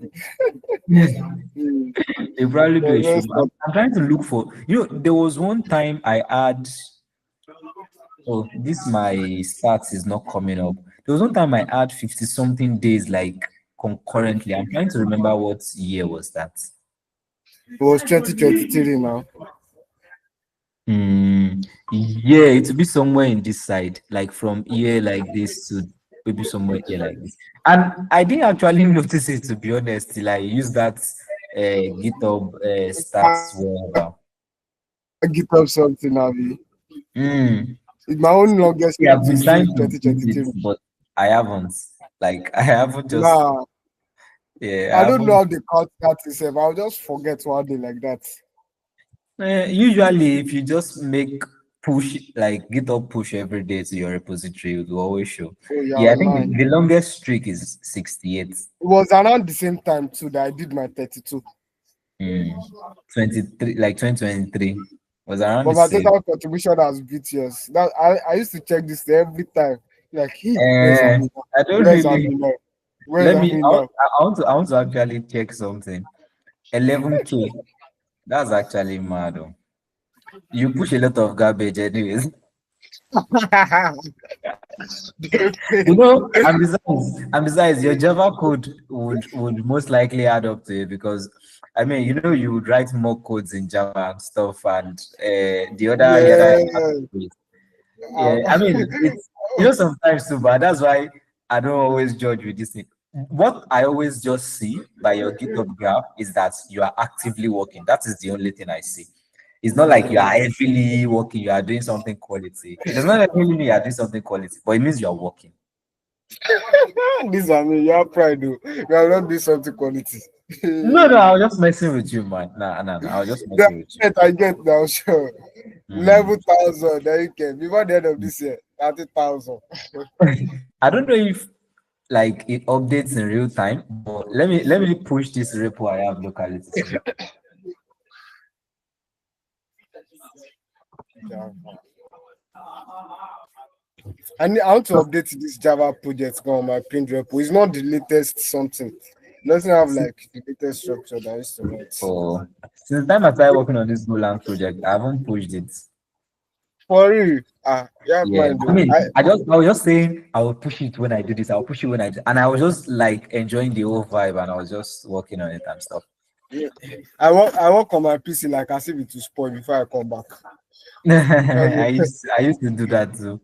They probably do a show let's more. I'm, not. I'm trying to look for, there was one time I had, oh, this my stats is not coming up. There was one time I had 50 something days like concurrently. I'm trying to remember what year was that. It was 2023 now. Yeah, it will be somewhere in this side, like from here like this to maybe somewhere here like this. And I didn't actually notice it, to be honest, till I used that GitHub stats wherever. GitHub something, Abby. Mm. It's my own longest Yeah, I've been history trying in to use it, 2023. but I haven't. Like I haven't just Nah, yeah, I I don't know haven't. how they count that itself. I'll just forget one day like that. Usually, if you just make push like GitHub push every day to your repository, it will always show. Oh, Yeah, yeah, I think the, man. the longest streak is 68. It was around the same time too that I did my 32. 23, like 2023 was around But the my same. total contribution has BTS. That I used to check this every time. Like, hey, where's Uh, Amina? I don't Where's really Amina? Where's let me. Amina? I want to actually check something. 11K. That's actually mad. Oh. You push a lot of garbage, anyways. And besides, your Java code would most likely add up to it because I mean, you would write more codes in Java and stuff, and the other Yeah. yeah. I mean, it's sometimes too, but that's why I don't always judge with this thing. What I always just see by your GitHub graph is that you are actively working. That is the only thing I see. It's not like you are heavily working, you are doing something quality. It does not necessarily mean you are doing something quality, but it means you are working. This Amina, you have pride though. You are not doing something quality. No, I was just messing with you, man. Nah, nah, nah. I was just That messing with I get now, sure. you. 11,000, there you can. Before the end of this year, 30,000. I don't know if like it updates in real time, but let me push this repo I have locally to see. Yeah. I want to update this Java project on my pinned repo. It's not the latest something. Doesn't have like the latest structure that I used to write. For since the time I started working on this Golang project, I haven't pushed it. For real, yeah, Yeah, mind I you. mean, I was just saying I will push it when I do this. I'll push it when I do, and I was just like enjoying the whole vibe, and I was just working on it and stuff. I work on my PC like as if it will spoil before I come back. I used to do that too.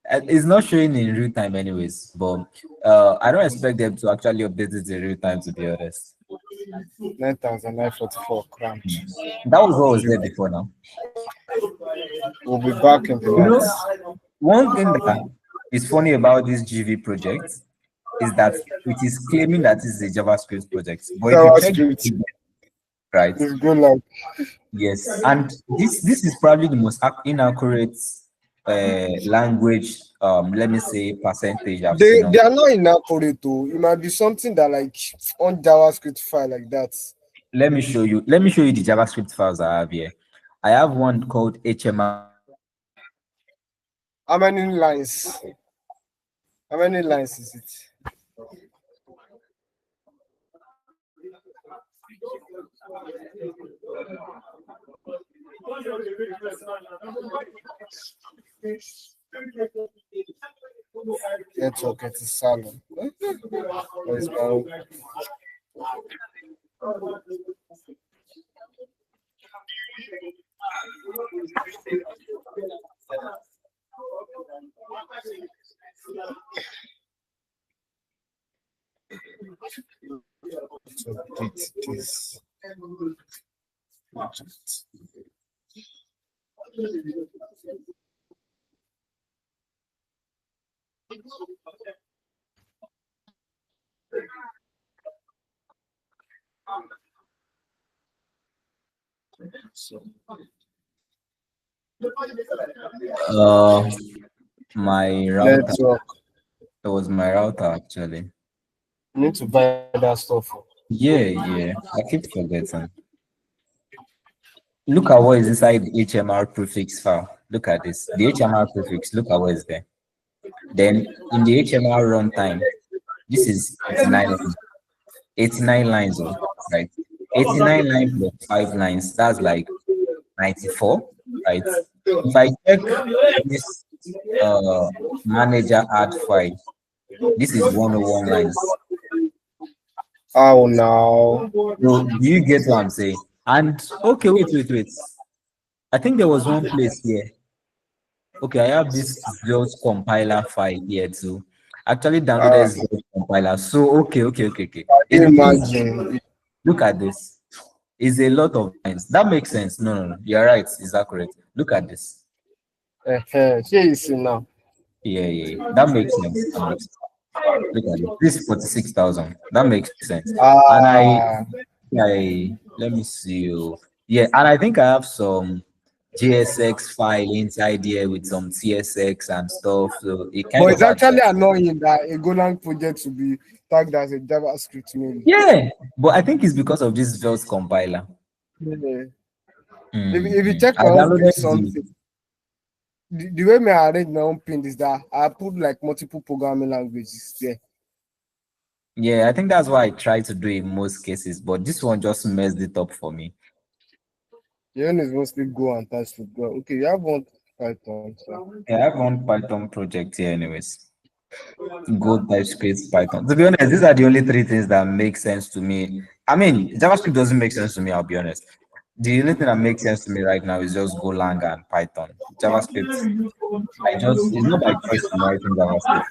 And it's not showing in real time, anyways. But I don't expect them to actually update it in real time. To be honest, 9,944 cramped. that was what was there before. Now, We'll be back in the you know, night. one thing that is funny about this GV project is that it is claiming that it's a JavaScript project, but if you check JavaScript right, is good like yes, and this is probably the most inaccurate language. Let me say percentage I've seen they on. are not inaccurate though. It might be something that like on JavaScript file like that. Let me show you. Let me show you the JavaScript files I have here. I have one called HTML. How many lines? How many lines is it? Network at the salon. Where's my to update this? Uh, my router. Network. It was my router actually. You need to buy that stuff. Yeah. I keep forgetting. Look at what is inside the HMR prefix file. Look at this. The HMR prefix. Look at what is there. Then in the HMR runtime, this is 89 lines. 89 lines, right? 89 lines plus 5 lines. That's like 94, right? If I check this manager add file, this is 101 lines. Oh no. So do you get what I'm saying? And okay, wait. I think there was one place here. Okay, I have this Zeus compiler file here too. Actually downloaded Zeus compiler. So okay. It's because Imagine. look at this. It's a lot of lines. That makes sense. No. You're right. Is that correct? Look at this. Here you see now. Yeah. That makes sense. Look at it. This is 46,000. That makes sense. And I let me see. Yeah, and I think I have some JSX file inside here with some CSX and stuff. So it kind But of it's adds actually up. annoying that a Golang project should be tagged as a JavaScript mainly. Yeah, but I think it's because of this Vels compiler. Yeah. Mm, If you check I my own pin downloaded something, the way I arrange my own pin is that I put like multiple programming languages there. Yeah, I think that's why I try to do it in most cases, but this one just messed it up for me. The one is mostly Go and TypeScript. Go. Okay, you have one Python. So. Yeah, I have one Python project here, anyways. Go, TypeScript, Python. To be honest, these are the only three things that make sense to me. I mean, JavaScript doesn't make sense to me, I'll be honest. The only thing that makes sense to me right now is just Golang and Python. JavaScript, it's not by choice I'm writing JavaScript.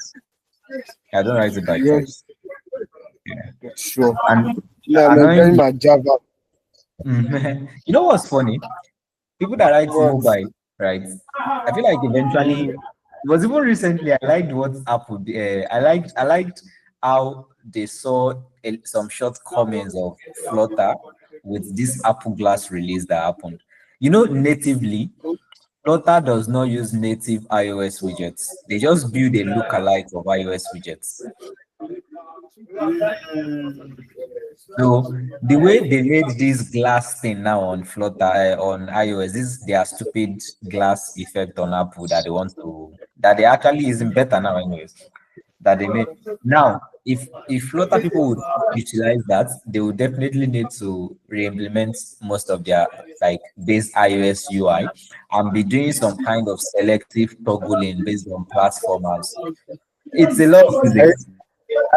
I don't write it by choice. Yeah, sure. And Yeah, I'm enjoying my Java. you know what's funny? People that write What? mobile, right? I feel like eventually, it was even recently. I liked what Apple. I liked how they saw some shortcomings of Flutter with this Apple Glass release that happened. You know, natively, Flutter does not use native iOS widgets. They just build a lookalike of iOS widgets. So the way they made this glass thing now on Flutter on iOS, this is their stupid glass effect on Apple that they want to that they actually using better now anyways. that they made. Now, if Flutter people would utilize that, they would definitely need to re-implement most of their like base iOS UI and be doing some kind of selective toggling based on platformers. It's a lot of I, physics.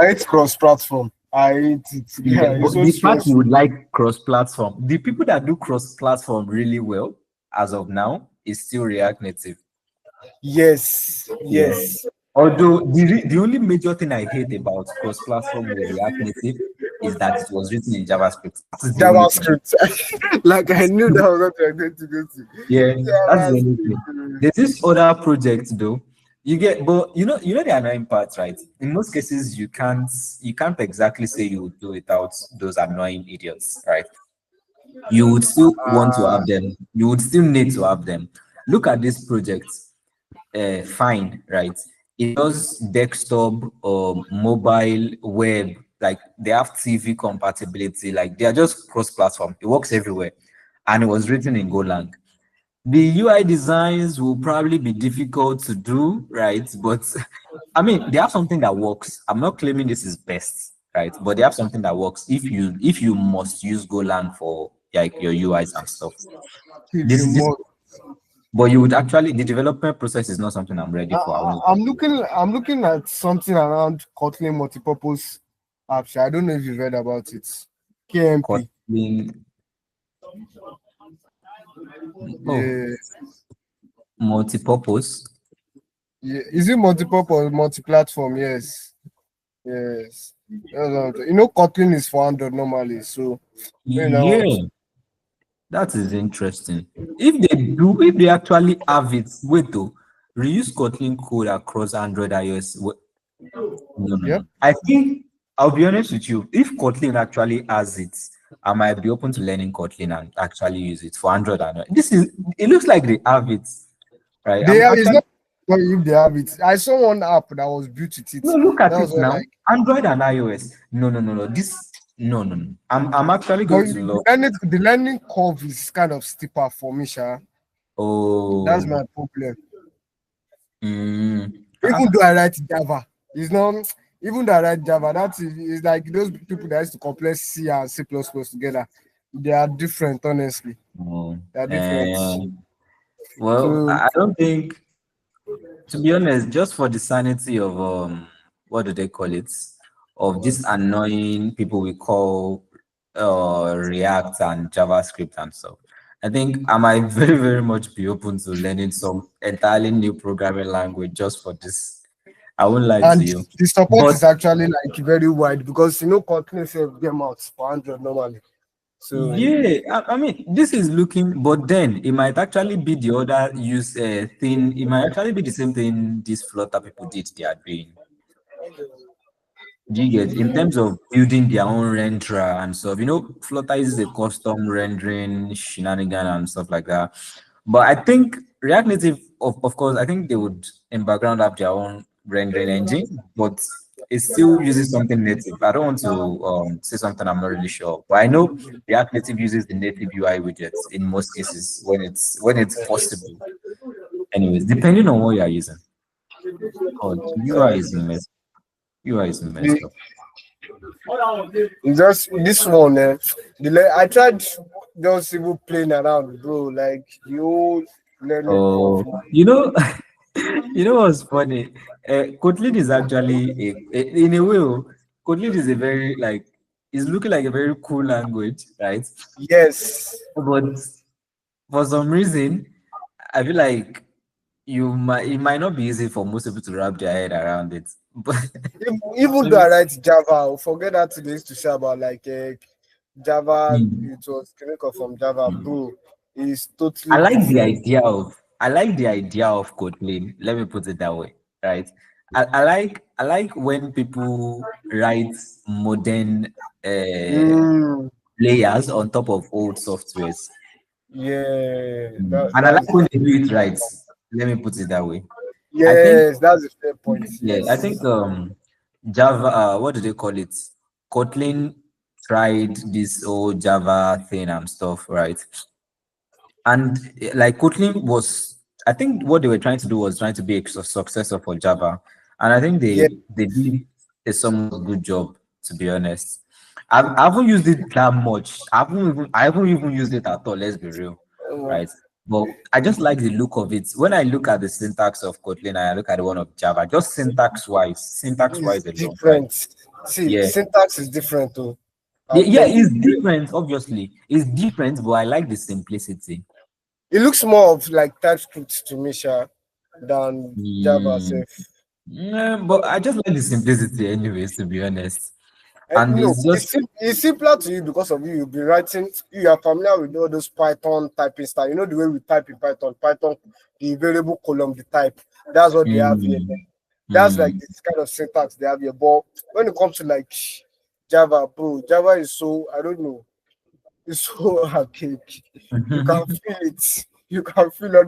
I hate cross-platform. I hate it. Yeah, Yeah, it's but so the part you stressful. would like cross-platform, the people that do cross-platform really well as of now is still React Native. Yes, Yeah. yes. Although the only major thing I hate about cross-platform with React Native is that it was written in JavaScript. That's the only thing. JavaScript. Like I That's knew that was what you were going to go to. yeah, that's the only thing. JavaScript. There's this other project though. You get, but you know the annoying part, right? In most cases, you can't exactly say you would do without those annoying idiots, right? You would still want to Ah, have them. You would still need to have them. Look at this project, Fine, right? It does desktop or mobile web, like they have TV compatibility, like they are just cross-platform. It works everywhere, and it was written in Golang. The UI designs will probably be difficult to do, right? But I mean, they have something that works. I'm not claiming this is best, right? But they have something that works if you must use Golang for like your UIs and stuff. if you This must. but you would actually the development process is not something I'm ready for. I won't lie I'm to you. looking. I'm looking at something around Kotlin multipurpose apps. I don't know if you've read about it. KMP. Kotlin, oh, Yeah. multi-purpose. Yeah. Is it multipurpose, multi-platform? Yes. Yes. You know, Kotlin is for Android normally. So you know, Yeah, that is interesting. If they actually have it, wait though, reuse Kotlin code across Android, iOS. No, no, yep. no. I think I'll be honest with you. If Kotlin actually has it, I might be open to learning Kotlin and actually use it for Android. And it looks like they have it, right? They I'm have, it's actually not if they have it. I saw one app that was built with it. no look at That it was what now. like, Android and iOS. No, no, no, no. This no, no, no. I'm actually but going to look. the learning curve is kind of steeper for me, Sha. That's Oh, my problem. mm, Even ah, though I write Java, it's not even though I write Java, is like those people that used to compare C and C plus plus together. They are different, honestly. oh, They are different. um, well, So I don't think, to be honest, just for the sanity of what do they call it? Of these annoying people we call React and JavaScript and stuff. I think I might very, very much be open to learning some entirely new programming language just for this. I won't lie to and you. the support But is actually like very wide because you know Kotlin self them out for Android normally. So yeah, I mean, this is looking, but then it might actually be the other use thing. It might actually be the same thing these Flutter people did they are doing. Do you get in terms of building their own renderer and stuff? You know, Flutter is a custom rendering shenanigan and stuff like that. But I think React Native, of course, I think they would in background have their own rendering engine, but it still uses something native. I don't want to say something I'm not really sure, but I know React Native uses the native UI widgets in most cases when it's possible. Anyways, depending on what you are using. Oh, UI is messed the, up. just this one, I tried just even playing around, bro. Like the whole learning curve. Oh, you know what's funny? Kotlin is actually in a way, Kotlin is a very like it's looking like a very cool language, right? Yes. But for some reason, I feel like it might not be easy for most people to wrap their head around it. But Even though I maybe write Java, forget that they used to say about like Java, mm, it was clinical from Java, mm. bro. It's totally different. I like the idea of Kotlin. Let me put it that way, right? I like when people write modern Mm, layers on top of old softwares. yeah, And I that's like when they do it right. Let me put it that way. I think yes, that's a fair point. yeah, I Yes. think Java what do they call it? Kotlin tried this old Java thing and stuff, right? And like Kotlin was, I think what they were trying to do was trying to be a successor for Java. and I think Yeah. they did a somewhat good job, to be honest. I haven't used it that much. I haven't even used it at all. Let's be real, Uh, right? But I just like the look of it. When I look at the syntax of Kotlin and I look at the one of Java, just syntax it's wise alone, right? different. See, Yeah. syntax is different too. Yeah, I'll yeah, tell you. it's different, obviously. It's different, but I like the simplicity. It looks more of like TypeScript to me, Sha, than Java Mm, self. yeah, but I just like the simplicity, anyways, to be honest. And No, it's just it's simpler to you because of you. You'll be writing. You are familiar with all those Python typing style. You know the way we type in Python. Python, the variable column, the type. That's what they have here. mm, That's like mm. this kind of syntax they have here. But when it comes to like Java, bro, Java is so I don't know. It's so archaic. You can feel it. You can feel all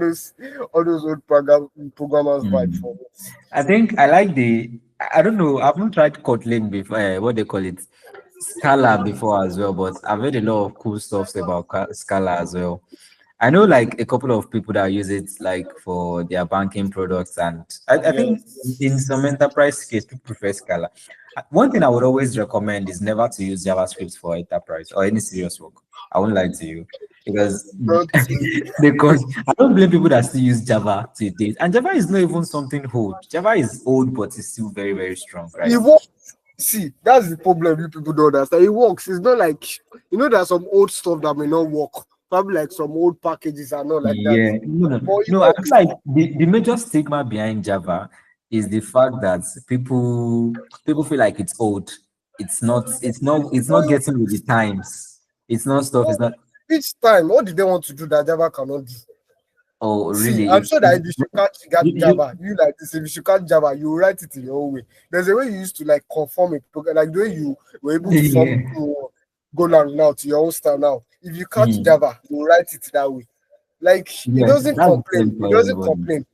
those old programmers vibe Mm. from it. I think I like I don't know, I haven't tried Kotlin before, what they call it, Scala before as well, but I've heard a lot of cool stuff about Scala as well. I know like a couple of people that use it like for their banking products, and I think in Yes. some enterprise case people prefer Scala. One thing I would always recommend is never to use JavaScript for enterprise or any serious work. I won't lie to you because Don't because I don't blame people that still use Java to date. And Java is not even something old. Java is old, but it's still very, very strong, right? it works. See, that's the problem you people don't understand. It works. It's not like there's some old stuff that may not work. Probably like some old packages are not like that. Yeah, no, no, But it no. I feel works. like the major stigma behind Java is the fact that people feel like it's old. It's not Well, getting with the times. It's not stuff. It's well, not. each time, what did they want to do that Java cannot do? Oh, See, really? I'm sure that if you should catch You, Java, you like this. If you should catch Java, you write it in your own way. There's a way you used to like conform a program, like the way you were able to form yeah. Golang now to your own style now. If you catch Hmm. Java, you write it that way. Like it Yeah, doesn't that's the complain. same It for doesn't everybody. complain.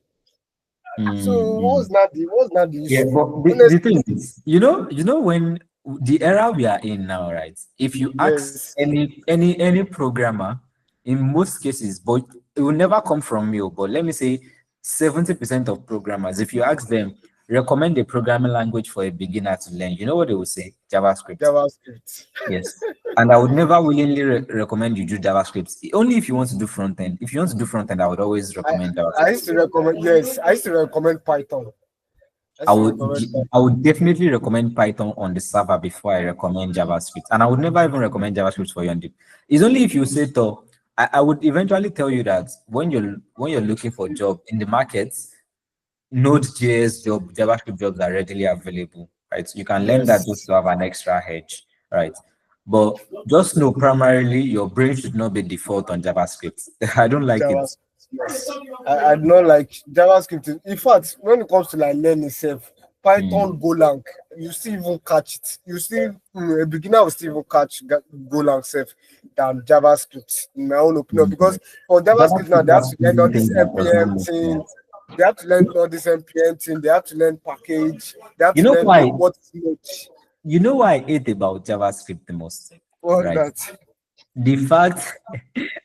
So Mm. what's not the Yeah, issue? but the Honestly, thing is, when the era we are in now, right? If you ask yes. any programmer, in most cases, but it will never come from you. But let me say, 70% of programmers, if you ask them, recommend a programming language for a beginner to learn, you know what they will say? JavaScript. JavaScript. Yes. And I would never willingly recommend you do JavaScript. Only if you want to do front end. If you want to do front end, I would always I, recommend I JavaScript. used to recommend yes, I used to recommend Python. I used to recommend Python. I would definitely recommend Python on the server before I recommend JavaScript. And I would never even recommend JavaScript for you on the. It's only if you say so. I would eventually tell you that when you're looking for a job in the markets, Node.js job, JavaScript jobs are readily available, right? You can learn that just Yes. to have an extra hedge, right? But just know primarily your brain should not be default on JavaScript. I don't like it. JavaScript. Yes. I do not like JavaScript. In fact, when it comes to like learning itself, Mm, Python, Golang, you still even catch it. You still a beginner will still even catch Golang self than JavaScript, in my own opinion. mm. Because for JavaScript now, JavaScript they have has to learn all certain this things that does not NPM make thing. sense. They have to learn all this NPM thing. They have to learn package. They have You to know learn why? what is node. You know why I hate about JavaScript the most, What's right? that? The fact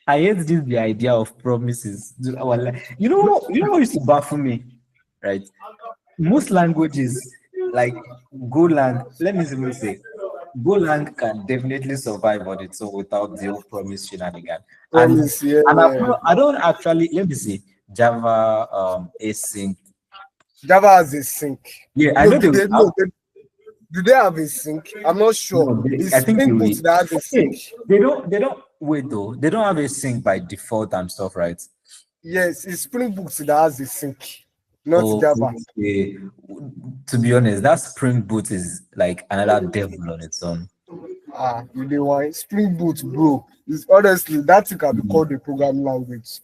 I hate the idea of promises. You know what used to baffle me, right? Most languages like Golang, let me simply say, Golang can definitely survive on its own without the whole promise shenanigan. And Promise, yeah. I don't actually let me see Java async. Java has a sync. Yeah, I No, know do they they have, no they, do they have a sync? I'm not sure. no, I It's think they Spring will. Boot that has a sync. Hey, they don't wait though. They don't have a sync by default and stuff, right? Yes, it's Spring Boot that has a sync, not Oh, Java. okay. To be honest, that Spring Boot is like another devil on its own. You know why? Spring Boot, bro. Is honestly that thing can be Mm. called a programming language.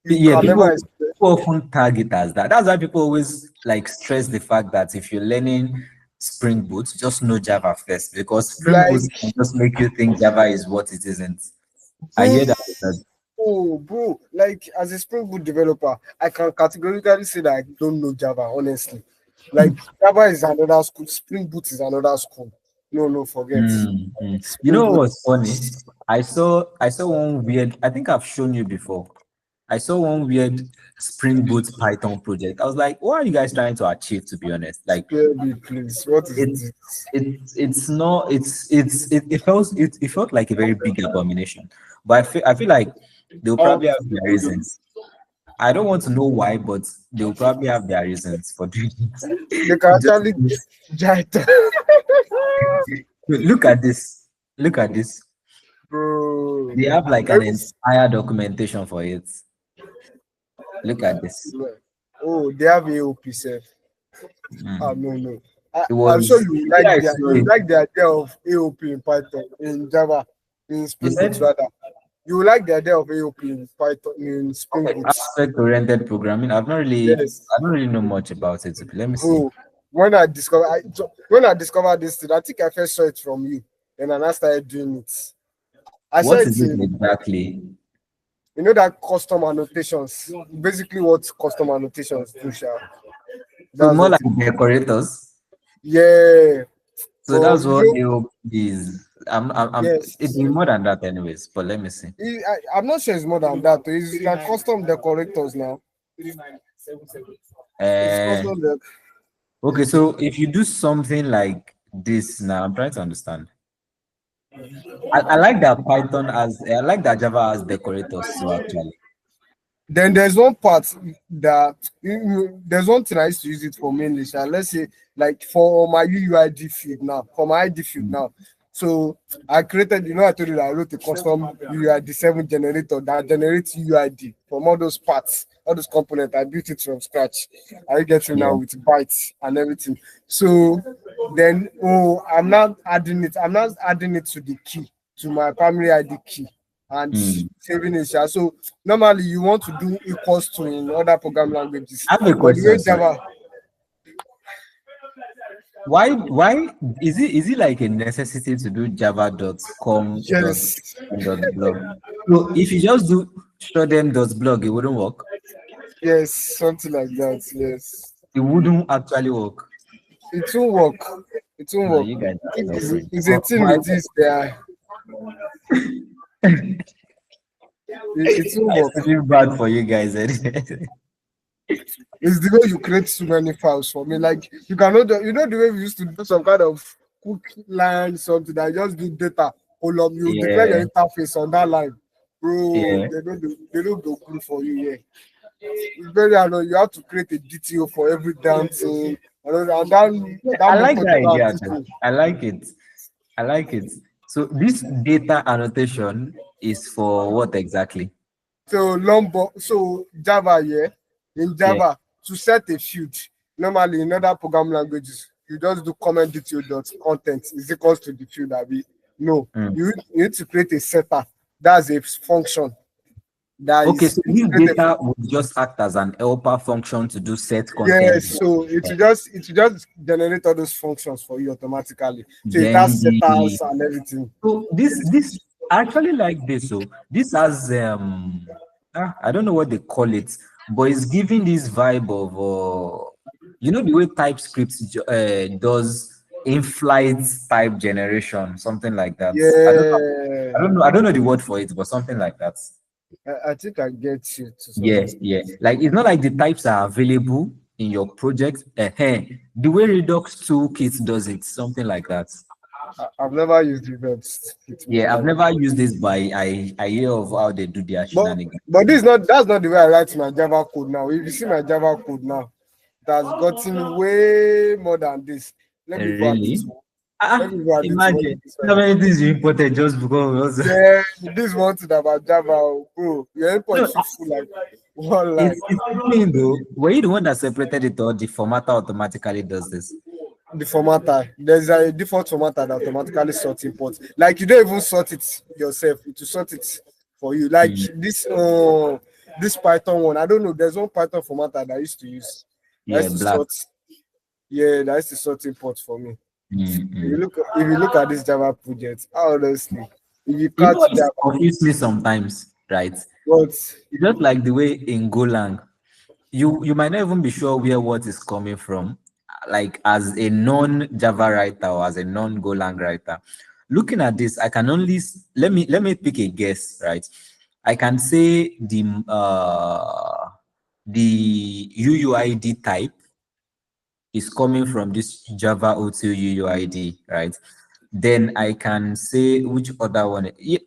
You Yeah, can never expect. people often tag it as that. That's why people always like stress the fact that if you're learning Spring Boot, just know Java first because Spring Boot Like, can just make you think Java is what it isn't. I bro, hear that. bro, like as a Spring Boot developer, I can categorically say that I don't know Java, honestly. Like Java is another school, Spring Boot is another school. No, no, forget. Mm, mm. You Spring know what Boot. was funny? I saw one weird. I think I've shown you before. I saw one weird Spring Boot Python project. I was like, what are you guys trying to achieve, to be honest? Like, Spare me, please. What is it this? it's not it felt like a very big abomination. But I feel like they'll probably have their reasons. I don't want to know why, but they'll probably have their reasons for doing They it. can Just actually giant, look at this. Look at this. bro. They have like an Let me entire documentation for it. Look at this. Oh, they have AOP self. Ah, Mm. no, no. It I'm sure was yeah, I saw you it. like the idea of AOP in Python, in Java, in You Spring Boot said rather. You like the idea of AOP in Python, in Spring Boot. aspect-oriented programming. Yes, I don't really know much about it. Let me see. bro. When I discovered this thing, I think I first saw it from you, and then I started doing it. I saw What it is it in, exactly? you know, that custom annotations. Basically, what custom annotations do, sha. So That's more what like it. decorators. Yeah, So but that's you what know, AOP is. It's yes. more than that, anyways. But let me see. I'm not sure it's more than that. It's like custom decorators now. It's Uh, custom. okay, so if you do something like this now, I'm trying to understand. I like that I like that Java has decorators too, actually. Then there's one part that there's one thing I used to use it for mainly. So let's say like for my UUID field now, for my ID field Mm. now. So I created, I told you that I wrote a custom UUID 7 generator that generates UUID from all those parts, all those components. I built it from scratch. I get to now Yeah. with bytes and everything. So then I'm not adding it to the key, to my primary ID key and Mm. saving it. So normally you want to do equals to in other program languages, I have a but the way question, sir. Java, Why is it like a necessity to do java.com yes, dot blog? So if you just do show them dot blog, it wouldn't work. yes, something like that. Yes, It wouldn't actually work. it will work. It will No, work. you guys are messing. It's a But thing why? with this there. It will I work. feel bad for you guys. It's the way you create too many files for me. Like you cannot, the way we used to do some kind of cook line, something that just do data. Hold up, you declare Yeah, your interface on that line, bro. yeah. They don't do good for you. Yeah, it's very annoying. You have to create a DTO for every damn thing. And that I like method that you don't idea. teach Though. me. I like it. I like it. So this data annotation is for what exactly? So Java, yeah, in Yeah. Java, to set a field, normally in other program languages, you just do comment detail dot content is equals to the field. Abi. No, Mm. you need to create a setter. That's a function that Okay, is so you this create a data would just act as an helper function to do set content. yes, so it will just generate all those functions for you automatically. So it Then has setters the and everything. so this I actually like this. So this has I don't know what they call it, but it's giving this vibe of the way TypeScript does in-flight type generation, something like that. Yeah, I don't know the word for it, but something like that. I think I get you to some Yeah, extent. yeah. Like it's not like the types are available in your project. The way Redux Toolkit does it, something like that. I've never used reverse in my Yeah, I've life. never used this, but I hear of how they do their But shenanigans. but this is not that's not the way I write my Java code now. If you see my Java code now, it has gotten way more than this. Let me go at Really? this one. Let me go at it one Imagine this how one. many things you imported just because. Yeah, this one thing about Java, oh, bro. Your No, input fit full like one line. it's clean though. Were you the one that separated it, or the formatter automatically does this? The formatter, there's a default formatter that automatically sort imports. Like you don't even sort it yourself, it will sort it for you. Like Mm, this Python one, I don't know. There's one Python formatter that I used to use. That yeah, used to black. sort, yeah, that used to sort imports for me. Mm, If you mm. look at this Java project, honestly, if you You know catch what Java, confused me sometimes, right? but It's just like the way in Golang, you might not even be sure where what is coming from, like as a non-Java writer or as a non-Golang writer. Looking at this, I can only let me pick a guess, right? I can say the UUID type is coming from this Java OTO UUID, right? Then I can say which other one. Yeah,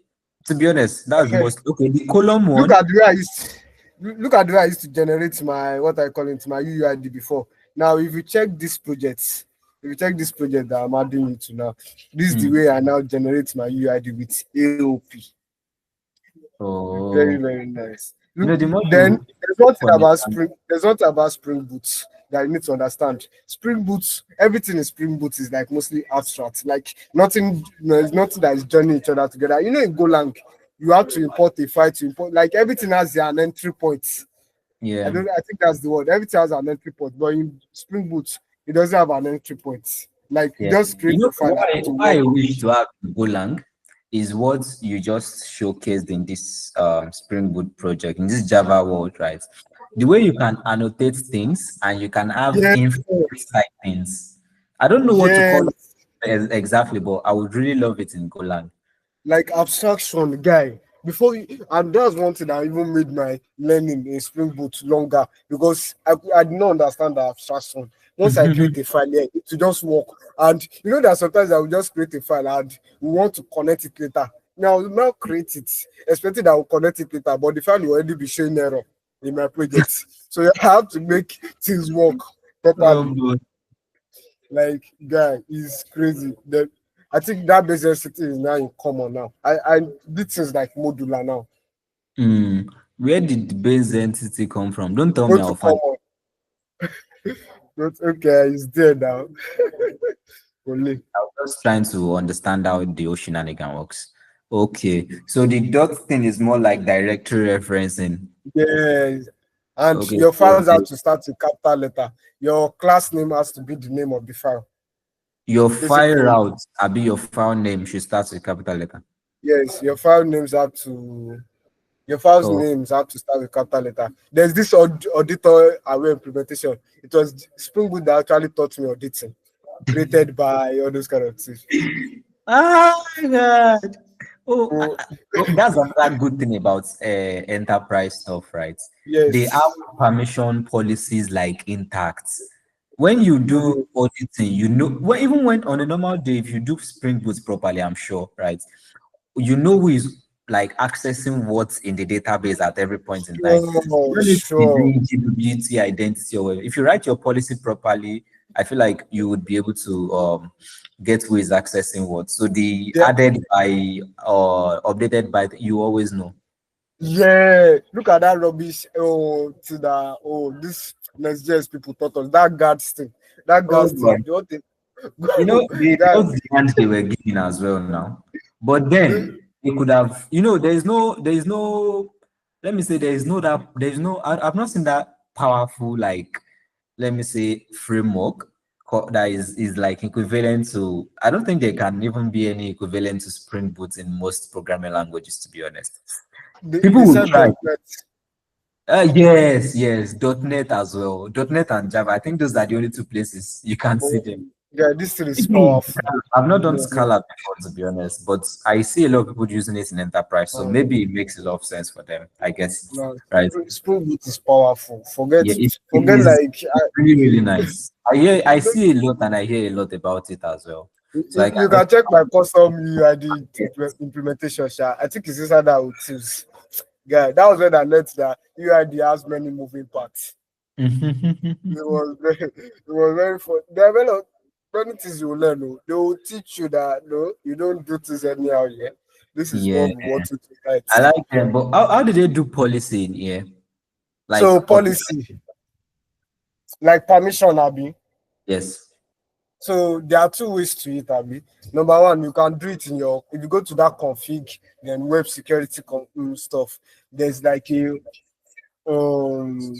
to be honest, that's most okay. The column Look one. at the way I used look at the way I used to generate my what I call it my UUID before. Now, if you check this project, if you check this project that I'm adding you to now, this is the Hmm. way I now generate my UUID with AOP. Very, Oh, very nice. you Look, know, the more then you there's one thing about understand. Spring. There's one thing about Spring Boots that you need to understand. Spring Boots, everything in Spring Boots is like mostly abstract. Like nothing, there's nothing that is joining each other together. You know, in Golang, you have to import a file to import. Like everything has an entry point. I Yeah. don't. I think that's the word. Everything has an entry point, but in Spring Boot, it doesn't have an entry point. Like you Yeah. just create You know a file and to why work. I wish to have Golang is what you just showcased in this Spring Boot project, in this Java world, right? The way you can annotate things and you can have Yeah, inference type things. I don't know what to yeah. call it exactly, but I would really love it in Golang. Like abstraction guy before and that's one thing that even made my learning in Spring Boot longer because I did not understand the abstraction. Once I create a file here, it will just work. And you know that sometimes I will just create a file and we want to connect it later. Now I will now create it, expecting that I will connect it later, but the file will already be showing error in my project. So I have to make things work properly. Um, Like guy is crazy. I think that base density is now in common now. I did things like modular now. where did the base entity come from? Don't tell Go me to I'll find. common. But okay, it's there now. Only. I was just trying to understand how the Oceanigan works. Okay, so the dot thing is more like directory referencing. Yes. And Okay, your so files have to start with capital letter. Your class name has to be the name of the file. your file Basically, route, be your file name should start with capital letter. yes, your file's Oh, names have to start with capital letter. There's this auditor aware implementation. It was Spring Boot that actually taught me auditing, created by all those kind of things. ah, God. Oh, So, oh, that's another good thing about enterprise stuff, right? They yes. have permission policies like intact. When you do Mm, auditing, you know, well, even when on a normal day, if you do Spring Boot properly, I'm sure, right? You know who is like accessing what's in the database at every point in time. You sure, don't need to be sure. doing GWT identity or whatever. If you write your policy properly, I feel like you would be able to get who is accessing what. So the Yeah, added by or updated by, you always know. yeah. Look at that rubbish. Oh, to the this Next.js people taught us that guards thing. That Oh guards boy. thing. What they You know, guy, those demands they were giving as well now. But then they could have, let me say, I've not seen that powerful, like, let me say, framework that is like equivalent to, I don't think there can even be any equivalent to Spring Boot in most programming languages, to be honest. they People will said try. .NET. Yes, .NET as well. .NET and Java. I think those are the only two places you can see Oh, them. yeah, this thing is Even powerful. I've not done Mhm. Scala before, to be honest, but I see a lot of people using it in enterprise, so Um, maybe it makes a lot of sense for them. I guess, no, right? Spring Boot is powerful. Yeah, it Forget is like really really nice. I you, see a lot and I hear a lot about it as well. So I can you can check my custom UID implementation. Sha. I think it's inside that with tools. Yeah, that was when I learned that UID has many moving parts. It was very fun. There are many things you will learn. Oh. They will teach you that no, you don't do things anyhow. Yeah, this is yeah, what we want you to write. I like them. But how do they do policy in here? Like, So policy, like permission, Abby. yes. So there are two ways to it, Abby. Number one, you can do it in your if you go to that config, then web security stuff. There's like a um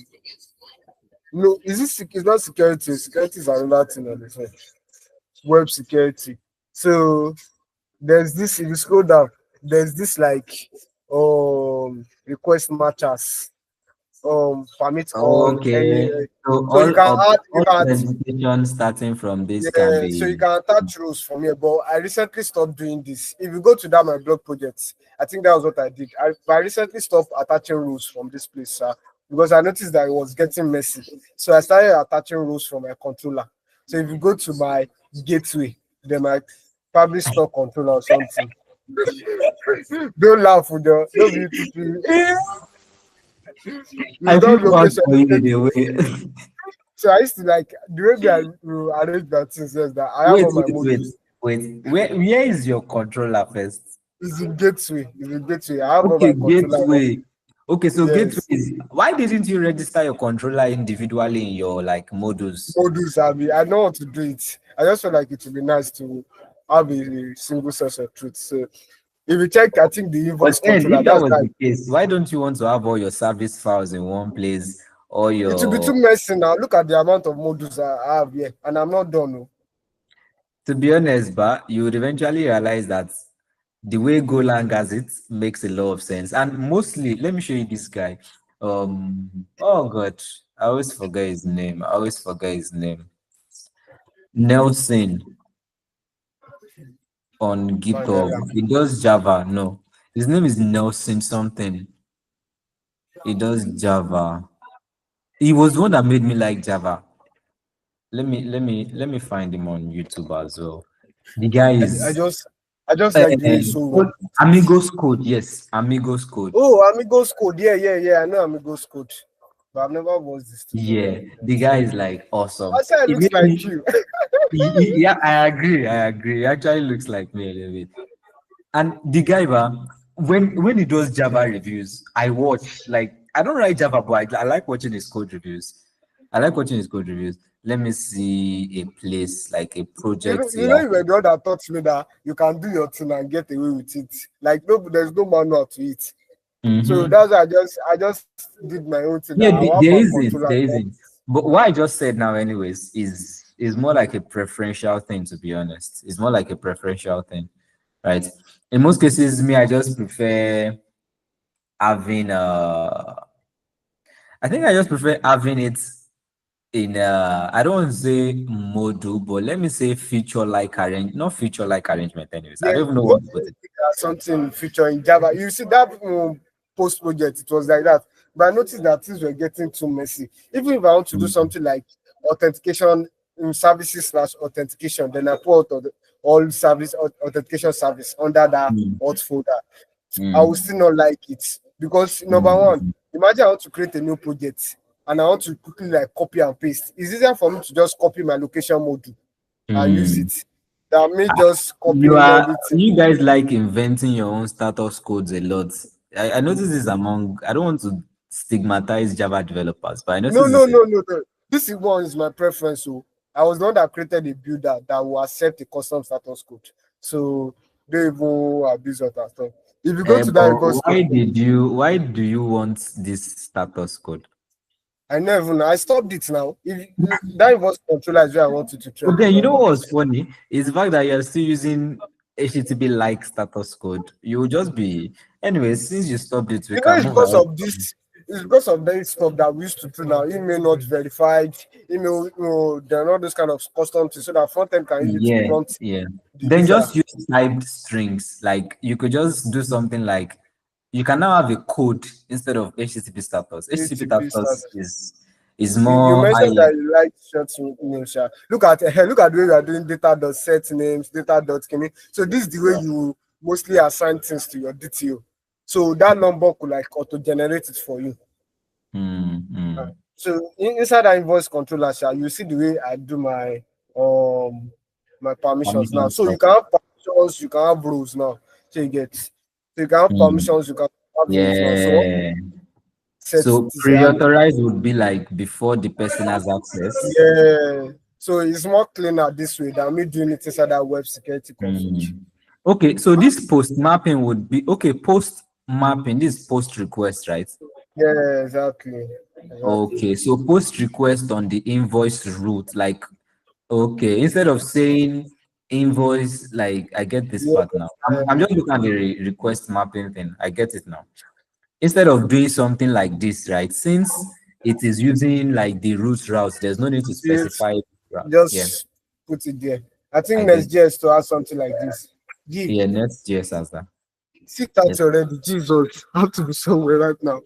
no, it's not security. Security is another thing on the phone. Web security. So there's this if you scroll down, there's this like request matchers. permit on any. Okay. So So you can add, you all can, authentication starting from this can yeah, so you be. can attach rules from here. But I recently stopped doing this. If you go to that my blog project, I think that was what I did. I recently stopped attaching rules from this place, because I noticed that it was getting messy. So I started attaching rules from my controller. So if you go to my gateway, they might probably store controller or something. Don't laugh with the don't be too. I It's feel not bad location. for you in a way. So I used to like the way I arrange that thing says that I have Wait, all my wait, wait, modules. wait. Where is your controller first? It's in gateway. It's in gateway. I have all Okay, my controller. gateway. Okay, so gateway Yes. is why didn't you register your controller individually in your like modules? Modules I don't want to do it. I just feel like it would be nice to have a single source of truth. So if you check, I think the But invoice then, controller, if that that's was like the case, why don't you want to have all your service files in one place or it will be too your messy now. Look at the amount of modules I have here, and I'm not done. Oh. to be honest, but you would eventually realize that the way Golang has it makes a lot of sense. And mostly, let me show you this guy. Oh god, I always forget his name. I always forget his name. Nelson on GitHub. Mandela. He does Java. No, his name is Nelson something. He does Java. He was the one that made me like Java. Let me find him on YouTube as well. The guy I, I is just I just like the way it's so well. Amigos Code. Yes, Amigos Code. Oh, Amigos Code. Yeah. I know Amigos Code, but I've never watched this Yeah, tutorial. the guy is like awesome. I said it It looks made like me, you. yeah, I agree. I agree. He actually looks like me a little bit. And the guy, when he does Java reviews, I watch. Like I don't write Java, but I like watching his code reviews. I like watching his code reviews. Let me see a place like a You know, project you he know, has. you were the one that taught me that you can do your thing and get away with it. Like no, there's no manual to it. So Mm-hmm. that's why I just did my own thing. That Yeah, I have there my isn't. controller. There isn't. But what I just said now, anyways, is more like a preferential thing. To be honest, it's more like a preferential thing, right? In most cases, me, I just prefer having I think I just prefer having it in I don't want to say module, but let me say feature like arrange, not feature like arrangement. Anyways, I Yeah, don't even know what what to put it. something featuring Java. You see that post project, it was like that. But I noticed that things were getting too messy. Even if I want to do Mm, something like authentication services slash authentication, then I put all service authentication service under that mm, alt folder. I will mm, still not like it because number one, mm, imagine I want to create a new project and I want to quickly like copy and paste. It's easier for me to just copy my location module and use mm. it than me just You copying are everything. you guys like inventing your own status codes a lot. I notice this among I don't want to stigmatize Java developers, but I No, notice no, this. no, no, no. This is one is my preference. So I was the one that created a builder that will accept a custom status code. So they even abuse that stuff. If you go to that But reverse code, why do you want this status code? I never know. I stopped it now. If that reverse controller is where I want you to try. But then you know what's funny is the fact that you're still using HTTP like status code. You will just be anyway, since you stopped it, we You know, can it's move because ahead. of this. It's because of the stuff that we used to do now. Email not verified. Email, there are not those kind of custom things so that front end can use it to Yeah, prompt yeah. the Then user. just use typed strings. Like you could just do something like you can now have a code instead of HTTP status. HTTP HTTP status status. is You more high mentioned that level. you like short names. Sha. Look at the way you are doing data dot set names, data dot kini. So this is the way you mostly assign things to your DTO. So that number could like auto generate it for you. Mm, mm. So inside that invoice controller, Sha, you see the way I do my permissions now. Permission So you stuff. can have permissions, you can have rules now. So you get so you can have Mm, permissions, you can have rules now. So what yeah. set So it is pre-authorized would be like before the person has access. yeah. So it's more cleaner this way than me doing it inside that web security config. Mm. Okay, so this post mapping would be okay. Post mapping, this post request, right? Yeah, exactly. Exactly. Okay, so post request on the invoice route, like okay, instead of saying invoice, like I get this Yeah, part now. I'm just looking at the request mapping thing. I get it now. instead of doing something like this, right? Since it is using like the root routes, there's no need to Yes, specify route. Yeah, just put it there. I think I get. Next.js to have something like this. Gee, Yeah, Next.js as that. sit out Yes. already. Jesus, I have to be somewhere right now.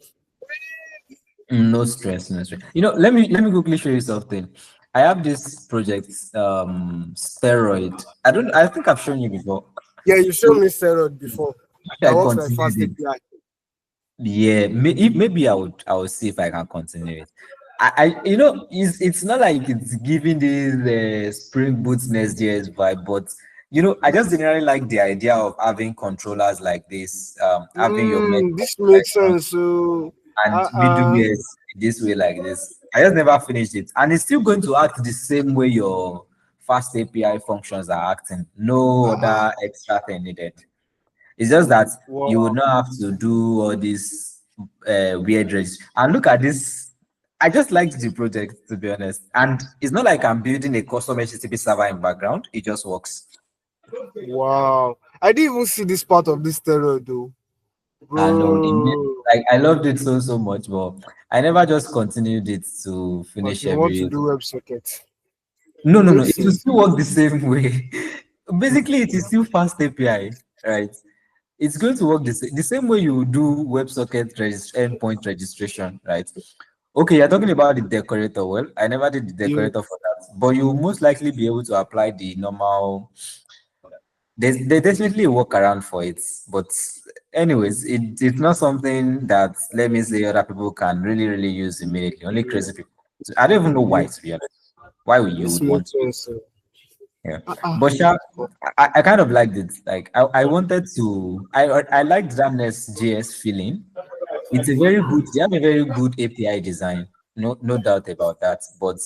No stress, no stress. Let me quickly show you something. I have this project, steroid. I think I've shown you before. Yeah, you showed So me steroid before. I That works like continued fast it. API. Yeah, maybe I will see if I can continue it. It's not like it's giving this Spring Boot Next.js vibe, but I just generally like the idea of having controllers like this, having your method This makes section sense. So, and uh-uh. middleware this way like this. I just never finished it, and it's still going to act the same way your fast API functions are acting. No Uh-uh. other extra thing needed. It's just that you would Wow. not have to do all these weird registers. And look at this. I just liked the project, to be honest. And it's not like I'm building a custom HTTP server in background. It just works. Wow. I didn't even see this part of this steroid though. I know. Bro. Like I loved it so much, but I never just continued it to But finish you want to every. do WebSocket. No, no, no. Makes It will sense. still work the same way. Basically, it is still fast API, right? It's going to work the same way you do WebSocket endpoint registration, right? Okay, you're talking about the decorator. Well, I never did the Yeah. decorator for that, but you will most likely be able to apply the normal. There's definitely a workaround for it, but anyways, it's not something that, let me say, other people can really use immediately. Only crazy people. So I don't even know Yeah. why, to be honest. Why would you This would want makes to? sense. Yeah, Uh-uh. but Sha, I kind of liked it. Like I wanted to. I liked that Nest.js feeling. It's a very good. They have a very good API design. No doubt about that. But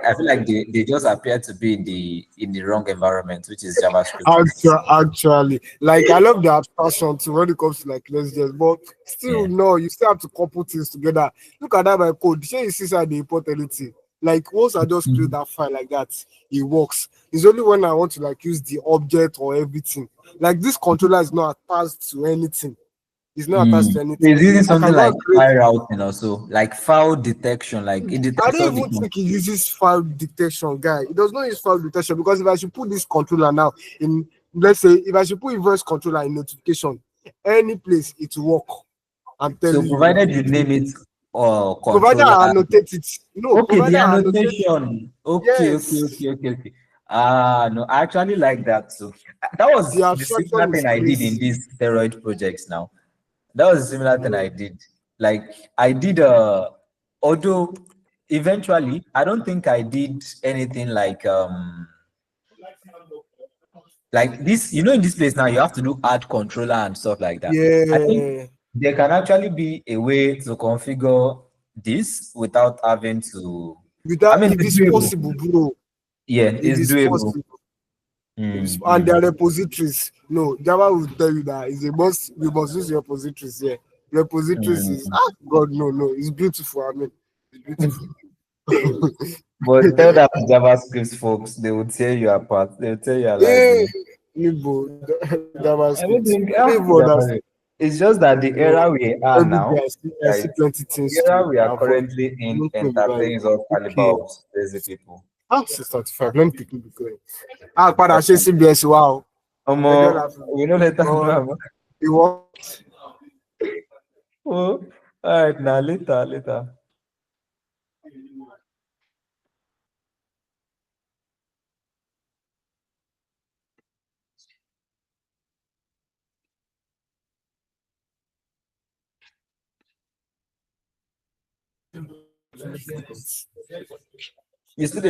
I feel like they just appear to be in the wrong environment, which is JavaScript. Actually, like I love the abstraction too when it comes to like let's just, but still Yeah. no, you still have to couple things together. Look at that my code. Shey you see how they import anything. Like once I just create that file like that, it works. It's only when I want to like use the object or everything. Like this controller is not attached to anything. It's not attached to anything. It's using I can something go like and create. file routing also, like file detection. Like it I detects all don't the. even think it uses file detection, guy. It does not use file detection because if I should put this controller now in, let's say, if I should put inverse controller in notification, any place it will work. I'm So telling you. provided you name it Provider controller. I annotate it. No, Okay, the provider I annotate. annotation. Okay, okay, Yes, okay, okay, okay. No, I actually like that. So that the was the similar abstraction is thing I did in crazy. these steroid projects now. That was a similar thing I Bro. did. Like I did although eventually I don't think I did anything like this, in this place now you have to do add controller and stuff like that. I think Yeah. there can actually be a way to configure this without having to. I Without, mean, if it's it's doable. possible, bro. Yeah, If it's it's doable. possible. And Mm. their repositories. No, Java will tell you that is a must. You must use your repositories here. Repositories is Mm. God, no. It's beautiful. I mean, it's beautiful. But tell that to JavaScript folks, they will tear you apart. They will tear you alive, Hey, man. Nibo, I don't JavaScript. think I don't even understand. it's just that the No, era we are every day now, I see right? plenty The things era to we are avoid. currently I in don't think about it. entertains all caliber Okay. of crazy people. 6:35. Let me quickly be going. Padà ṣe CBS wa o. Ẹjọ́ la fi We know later. bọ́ No. ìwọ. Oh, all right, now later. You still dey